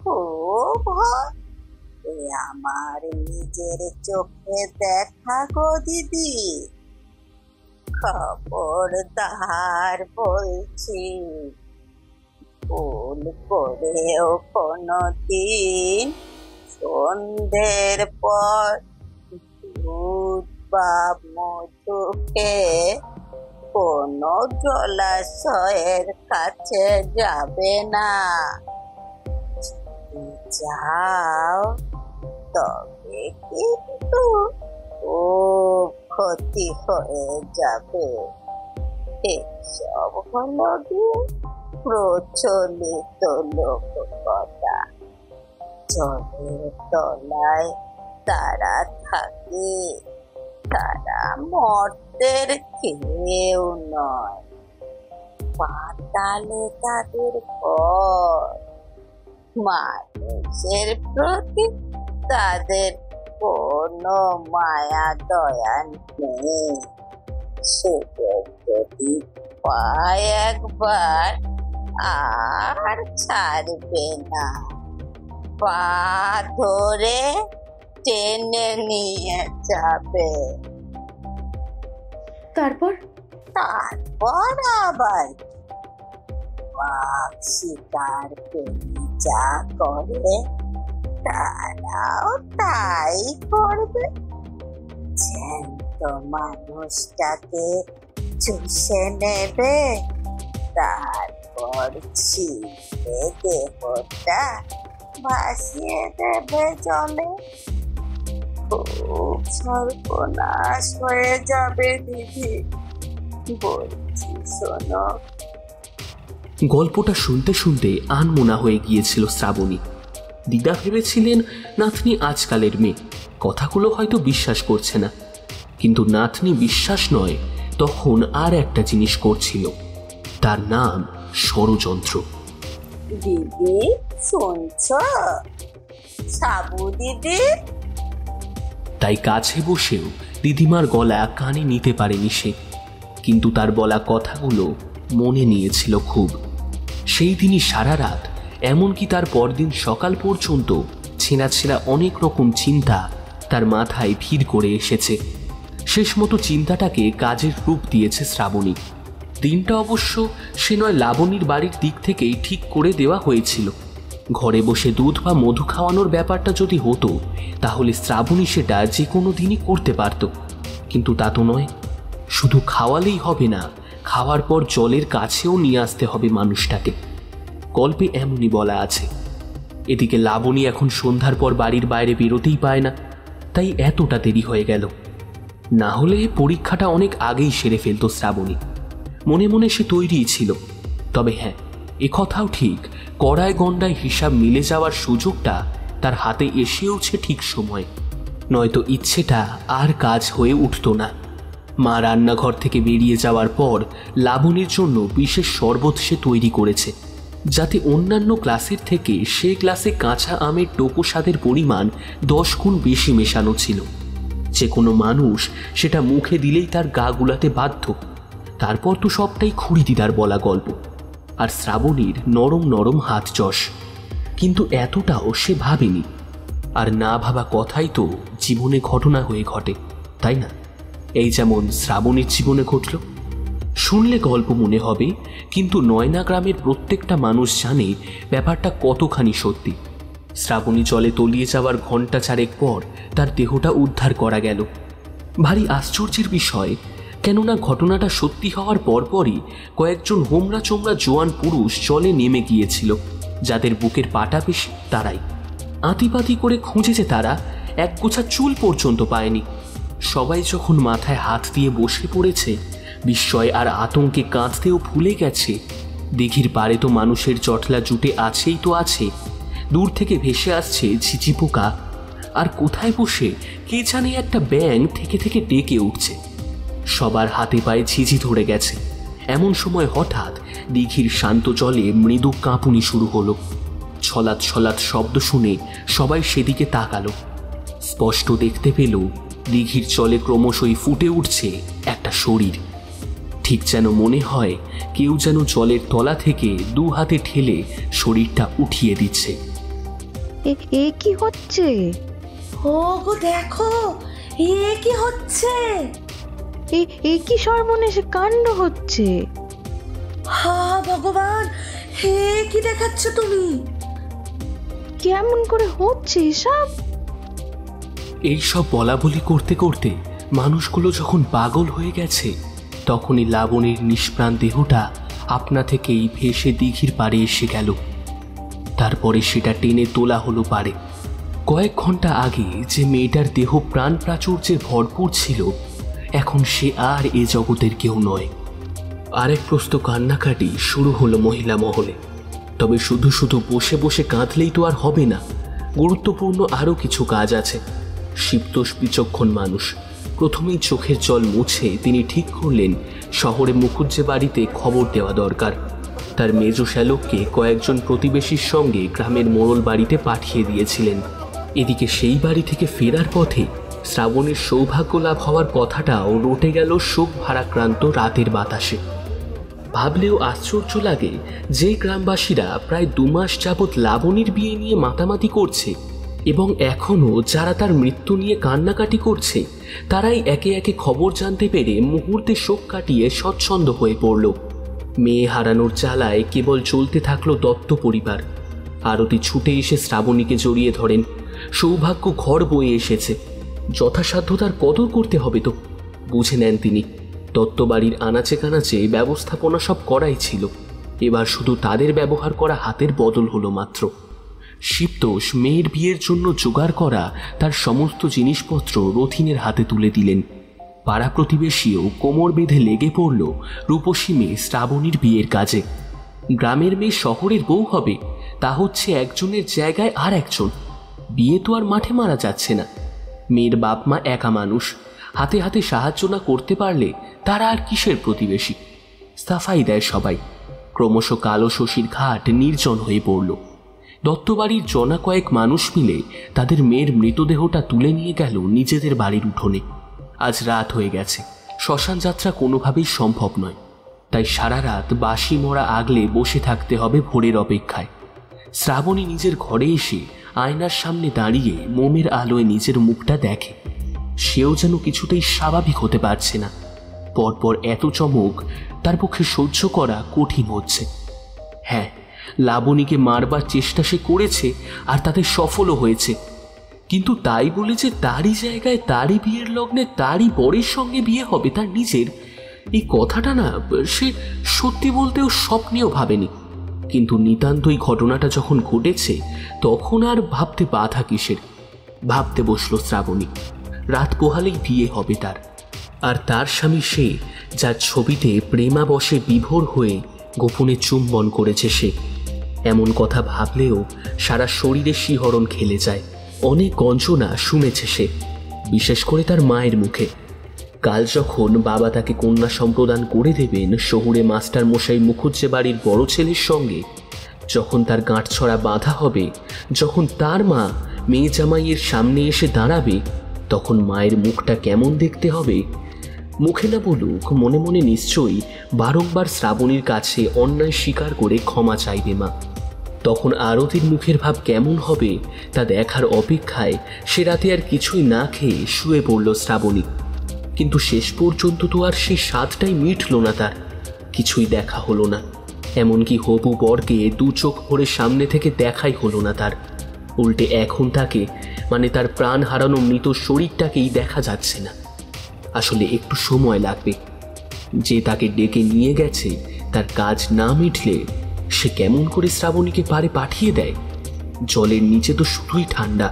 খুব হয়। আমার নিজের চোখে দেখা গো দিদি। খবরদার বলছি, ভুল করেও কোনোদিন সন্ধ্যের পর দুধ বা মধুকে কোনো জলাশয়ের কাছে যাবে না। যাও তবে কিন্তু খুব ক্ষতি হয়ে যাবে। এসব হলো গিয়ে প্রচলিত লোককথা। জলের তলায় তারা থাকে, তারা মর্তের কেউ নয়, পাতালে তাদের ঘর। মানুষের প্রতি তাদের কোনো মায়া দয়া নেই। সুযোগ যদি পায় একবার আর ছাড়বে না, পা ধরে টেনে নিয়ে যাবে। তারপর আবার বাঘ শিকার প্রেমী যা করে তারাও তাই করবে। জ্যান্ত মানুষটাকে চুষে নেবে, তারপর ছিঁড়ে দেহটা ভাসিয়ে দেবে জলে। খুব সর্বনাশ হয়ে যাবে দিদি, বলছি শোনো। গল্পটা শুনতে শুনতে আনমনা হয়ে গিয়েছিল শ্রাবণী। দিদা ভেবেছিলেন নাতনি আজকালের মেয়ে, কথাগুলো হয়তো বিশ্বাস করছে না, কিন্তু নাতনি বিশ্বাস নয়, তখন আর একটা জিনিস করছিল, তার নাম ষড়যন্ত্র। দিদি শুনছ? সাবু দিদি। তাই কাছে বসেও দিদিমার গলা কানে নিতে পারেনি সে, কিন্তু তার বলা কথাগুলো মনে নিয়েছিল খুব। সেই দিনই সারা রাত, এমনকি তার পরদিন সকাল পর্যন্ত ছেঁড়া ছেঁড়া অনেক রকম চিন্তা তার মাথায় ভিড় করে এসেছে। শেষ মতো চিন্তাটাকে কাজের রূপ দিয়েছে শ্রাবণী। দিনটা অবশ্য সে নয় লাবণীর বাড়ির দিক থেকেই ঠিক করে দেওয়া হয়েছিল। ঘরে বসে দুধ বা মধু খাওয়ানোর ব্যাপারটা যদি হতো তাহলে শ্রাবণী সেটা যে কোনো দিনই করতে পারত, কিন্তু তা তো নয়। শুধু খাওয়ালেই হবে না, খাওয়ার পর জলের কাছেও নিয়ে আসতে হবে মানুষটাকে। গল্পে এমনই বলা আছে। এদিকে লাবণী এখন সন্ধ্যার পর বাড়ির বাইরে বেরোতেই পায় না, তাই এতটা দেরি হয়ে গেল। না হলে পরীক্ষাটা অনেক আগেই সেরে ফেলত শ্রাবণী। মনে মনে সে তৈরিই ছিল। তবে হ্যাঁ, একথাও ঠিক, কড়ায় গন্ডায় হিসাব মিলে যাওয়ার সুযোগটা তার হাতে এসেওছে ঠিক সময়, নয়তো ইচ্ছেটা আর কাজ হয়ে উঠত না। মা রান্নাঘর থেকে বেরিয়ে যাওয়ার পর লাবণীর জন্য বিশেষ শরবত সে তৈরি করেছে, যাতে অন্যান্য ক্লাসের থেকে সে ক্লাসে কাঁচা আমের টোকো স্বাদের পরিমাণ 10 গুণ বেশি মেশানো ছিল। যে কোনো মানুষ সেটা মুখে দিলেই তার গা গুলাতে বাধ্য। তারপর তো সবটাই খুঁড়ি দিদার বলা গল্প আর শ্রাবণীর নরম নরম হাত যশ। কিন্তু এতটাও সে ভাবেনি। আর না ভাবা কথাই তো জীবনে ঘটনা হয়ে ঘটে, তাই না? এই যেমন শ্রাবণীর জীবনে ঘটল। শুনলে গল্প মনে হবে, কিন্তু নয়না গ্রামের প্রত্যেকটা মানুষ জানে ব্যাপারটা কতখানি সত্যি। শ্রাবণী জলে তলিয়ে যাওয়ার ঘণ্টা চারেক পর তার দেহটা উদ্ধার করা গেল। ভারী আশ্চর্যের বিষয়, কেননা ঘটনাটা সত্যি হওয়ার পরপরই কয়েকজন হোমরা চোমরা জোয়ান পুরুষ জলে নেমে গিয়েছিল, যাদের বুকের পাটা বেশি তারাই। আঁতিপাতি করে খুঁজেছে তারা, এক গোছা চুল পর্যন্ত পায়নি। সবাই যখন মাথায় হাত দিয়ে বসে পড়েছে, বিস্ময় আর আতঙ্কে কাঁদতেও ভুলে গেছে। দিঘির পাড়ে তো মানুষের জটলা জুটে আছেই তো আছে, দূর থেকে ভেসে আসছে ঝিঝি পোকা, আর কোথায় বসে কে জানে একটা ব্যাঙ থেকে থেকে ডেকে উঠছে। সবার হাতে পায়ে ঝিঝি ধরে গেছে। এমন সময় হঠাৎ দিঘির শান্ত জলে মৃদু কাঁপুনি শুরু হলো। ছলাৎ ছলাৎ শব্দ শুনে সবাই সেদিকে তাকালো। স্পষ্ট দেখতে পেল দিঘির জলে ক্রমশই ফুটে উঠছে একটা শরীর। ঠিক যেন মনে হয় কেউ যেন জলের তলা থেকে 2 হাতে ঠেলে শরীরটা উঠিয়ে দিচ্ছে। এ কি হচ্ছে? ও গো দেখো, এ কি হচ্ছে? এ কি সর্বনেশে কাণ্ড হচ্ছে? হা ভগবান, হে কি দেখাচ্ছ তুমি? কেমন করে হচ্ছে এসব? এইসব বলা বলি করতে করতে মানুষগুলো যখন পাগল হয়ে গেছে, তখনই লাবণীর নিষ্প্রাণ দেহটা আপনা থেকেই ভেসে দিঘির পাড়ে এসে গেল। তারপরে সেটা টেনে তোলা হলো পাড়ে। কয়েক ঘন্টা আগে যে মেয়েটার দেহ প্রাণ প্রাচুর্যে ভরপুর ছিল, এখন সে আর এ জগতের কেউ নয়। আরেক প্রস্ত কান্নাকাটি শুরু হলো মহিলা মহলে। তবে শুধু শুধু বসে বসে কাঁদলেই তো আর হবে না, গুরুত্বপূর্ণ আরও কিছু কাজ আছে। শিবতোষ বিচক্ষণ মানুষ, প্রথমেই চোখের জল মুছে তিনি ঠিক করলেন শহরে মুখুজ্জে বাড়িতে খবর দেওয়া দরকার। তার মেজ শ্যালককে কয়েকজন প্রতিবেশীর সঙ্গে গ্রামের মোড়ল বাড়িতে পাঠিয়ে দিয়েছিলেন। এদিকে সেই বাড়ি থেকে ফেরার পথে শ্রাবণের সৌভাগ্য লাভ হওয়ার কথাটাও রটে গেল শোক ভারাক্রান্ত রাতের বাতাসে। ভাবলেও আশ্চর্য লাগে যে গ্রামবাসীরা প্রায় 2 মাস যাবৎ লাবণীর বিয়ে নিয়ে মাতামাতি করছে এবং এখনও যারা তার মৃত্যু নিয়ে কান্নাকাটি করছে, তারাই একে একে খবর জানতে পেরে মুহূর্তে শোক কাটিয়ে স্বচ্ছন্দ হয়ে পড়ল। মেয়ে হারানোর জ্বালায় কেবল চলতে থাকলো দত্ত পরিবার। আরতি ছুটে এসে শ্রাবণীকে জড়িয়ে ধরেন। সৌভাগ্য ঘর বয়ে এসেছে, যথাসাধ্য তার কদর করতে হবে তো। বুঝে নেন তিনি, দত্ত বাড়ির আনাচে কানাচে ব্যবস্থাপনা সব করাই ছিল, এবার শুধু তাদের ব্যবহার করা হাতের বদল হলো মাত্র। শিবতোষ মেয়ের বিয়ের জন্য জোগাড় করা তার সমস্ত জিনিসপত্র রথিনের হাতে তুলে দিলেন। পাড়া প্রতিবেশীও কোমর বেঁধে লেগে পড়ল রূপসী মেয়ে শ্রাবণীর বিয়ের কাজে। গ্রামের মেয়ে শহরের বউ হবে, তা হচ্ছে একজনের জায়গায় আর একজন। বিয়ে তো আর মাঠে মারা যাচ্ছে না। মেয়ের বাপ মা একা মানুষ, হাতে হাতে সাহায্য না করতে পারলে তারা আর কিসের প্রতিবেশী? সাফাই দেয় সবাই। ক্রমশ কালো শশীর ঘাট নির্জন হয়ে পড়ল। দত্তবাড়ির জনা কয়েক মানুষ মিলে তাদের মেয়ের মৃতদেহটা তুলে নিয়ে গেল নিজেদের বাড়ির উঠোনে। আজ রাত হয়ে গেছে, শ্মশান যাত্রা কোনোভাবেই সম্ভব নয়, তাই সারা রাত বাসি মরা আগলে বসে থাকতে হবে ভোরের অপেক্ষায়। শ্রাবণী নিজের ঘরে এসে আয়নার সামনে দাঁড়িয়ে মোমের আলোয় নিজের মুখটা দেখে। সেও যেন কিছুতেই স্বাভাবিক হতে পারছে না। পরপর এত চমক তার পক্ষে সহ্য করা কঠিন হচ্ছে। হ্যাঁ, লাবণীকে মারবার চেষ্টা সে করেছে আর তাতে সফলও হয়েছে, কিন্তু তাই বলে যে তারই জায়গায় তারই বিয়ের লগ্নে তারই বরের সঙ্গে বিয়ে হবে তার নিজের, এই কথাটা না সে সত্যি বলতেও স্বপ্নেও ভাবেনি। কিন্তু নিতান্তই ঘটনাটা যখন ঘটেছে তখন আর ভাবতে বাধা কিসের? ভাবতে বসলো শ্রাবণী। রাত পোহালেই বিয়ে হবে তার, আর তার স্বামী সে যার ছবিতে প্রেমাবশে বিভোর হয়ে গোপনে চুম্বন করেছে সে। এমন কথা ভাবলেও সারা শরীরে শিহরণ খেলে যায়। অনেক গঞ্জনা শুনেছে সে, বিশেষ করে তার মায়ের মুখে। কাল যখন বাবা তাকে কন্যা সম্প্রদান করে দেবেন শহুরে মাস্টার মশাই মুখুজ্জে বাড়ির বড় ছেলের সঙ্গে, যখন তার গাঁটছড়া বাঁধা হবে, যখন তার মা মেয়ে জামাইয়ের সামনে এসে দাঁড়াবে, তখন মায়ের মুখটা কেমন দেখতে হবে? মুখে না বলুক, মনে মনে নিশ্চয়ই বারংবার শ্রাবণীর কাছে অন্যায় স্বীকার করে ক্ষমা চাইবে মা। তখন আরতির মুখের ভাব কেমন হবে তা দেখার অপেক্ষায় সে রাতে আর কিছুই না খেয়ে শুয়ে পড়ল শ্রাবণী। কিন্তু শেষ পর্যন্ত তো আর সেই স্বাদটাই মিটল না তার। কিছুই দেখা হলো না, এমনকি হবু বরকে 2 চোখ ভরে সামনে থেকে দেখাই হলো না তার। উল্টে এখন তাকে, মানে তার প্রাণ হারানো মৃত শরীরটাকেই দেখা যাচ্ছে না। আসলে একটু সময় লাগবে। যে তাকে ডেকে নিয়ে গেছে তার কাজ না মিটলে সে কেমন করে শ্রাবণীকে পারে পাঠিয়ে দেয়? জলের নিচে তো শুধুই ঠান্ডা,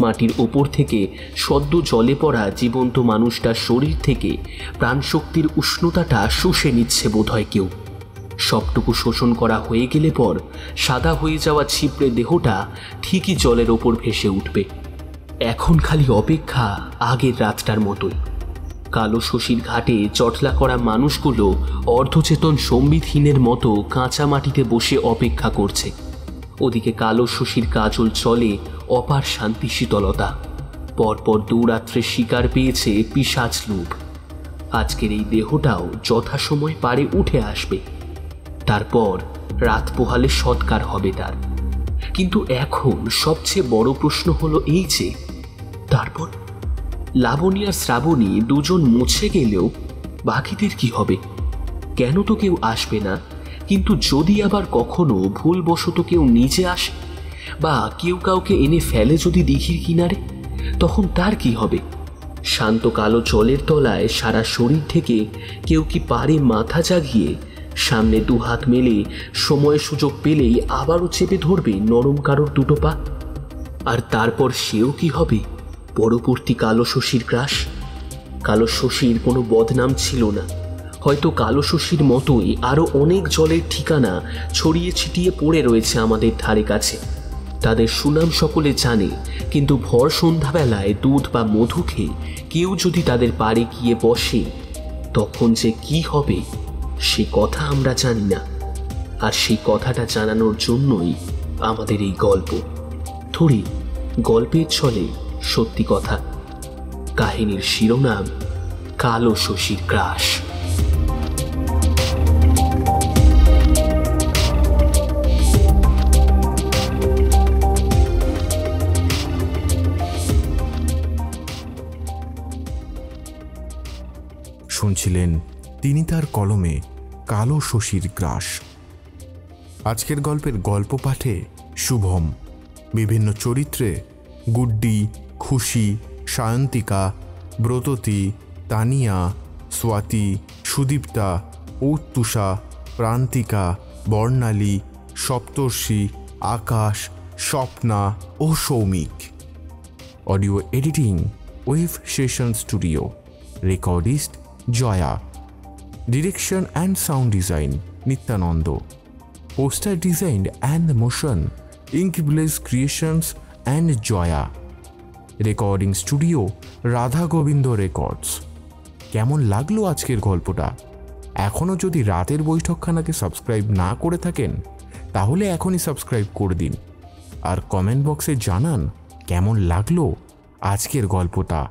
মাটির ওপর থেকে সদ্য জলে পড়া জীবন্ত মানুষটার শরীর থেকে প্রাণশক্তির উষ্ণতাটা শুষে নিচ্ছে বোধহয় কেউ। সবটুকু শোষণ করা হয়ে গেলে পর সাদা হয়ে যাওয়া ছিপড়ে দেহটা ঠিকই জলের ওপর ভেসে উঠবে। এখন খালি অপেক্ষা আগের রাতটার মতোই। কালো শশীর ঘাটে চটলা করা মানুষগুলো অর্ধচেতন সম্বিতহীনের মতো কাঁচা মাটিতে বসে অপেক্ষা করছে। ওদিকে কালো শশীর কাজল চলে অপার শান্তি শীতলতা। পরপর 2 রাত্রে শিকার পেয়েছে পিশাচ লোভ। আজকের এই দেহটাও যথাসময় পারে উঠে আসবে। তারপর রাত পোহালে সৎকার হবে তার। কিন্তু এখন সবচেয়ে বড় প্রশ্ন হলো এই যে, তারপর লাবণী আর শ্রাবণী দুজন মুছে গেলেও বাকিদের কি হবে? কেন তো কেউ আসবে না, কিন্তু যদি আবার কখনো ভুলবশত কেউ নিজে আসে বা কেউ কাউকে এনে ফেলে যদি দিঘির কিনারে, তখন তার কি হবে? শান্ত কালো জলের তলায় সারা শরীর থেকে কেউ কি পারে মাথা জাগিয়ে সামনে 2 হাত মেলে সময় সুযোগ পেলেই আবারও চেপে ধরবে নরম কারোর 2টো পা? আর তারপর সেও কি হবে? পরবর্তী কালো শশীর গ্রাস। কালো শশীর কোনো বদনাম ছিল না। হয়তো কালো শশীর মতোই আরও অনেক জলের ঠিকানা ছড়িয়ে ছিটিয়ে পড়ে রয়েছে আমাদের ধারে কাছে। তাদের সুনাম সকলে জানে, কিন্তু ভর সন্ধ্যাবেলায় দুধ বা মধু খেয়ে কেউ যদি তাদের পাড়ে গিয়ে বসে, তখন যে কি হবে সে কথা আমরা জানি না। আর সেই কথাটা জানানোর জন্যই আমাদের এই গল্প। থোড়ি গল্পের ছলে সত্যি কথা। কাহিনীর শিরোনাম কালো শশীর গ্রাস। শুনছিলেন তিনি তার কলমে কালো শশীর গ্রাস। আজকের গল্পের গল্প পাঠে শুভম, বিভিন্ন চরিত্রে গুড্ডি, খুশি, সায়ন্তিকা, ব্রততী, তানিয়া, স্বাতি, সুদীপ্তা, ঔত্তুষা, প্রান্তিকা, বর্ণালী, সপ্তর্ষি, আকাশ, স্বপ্না ও Soumik. Audio editing wave session studio. Recordist Joya. Direction and sound design Nityananda. Poster design and motion inkblaze creations and Joya. Recording studio Radha Gobinda records. কেমন লাগলো আজকের গল্পটা? এখনও যদি রাতের বৈঠকখানাকে সাবস্ক্রাইব না করে থাকেন, তাহলে এখনই সাবস্ক্রাইব করে দিন। আর কমেন্ট বক্সে জানান কেমন লাগলো আজকের গল্পটা।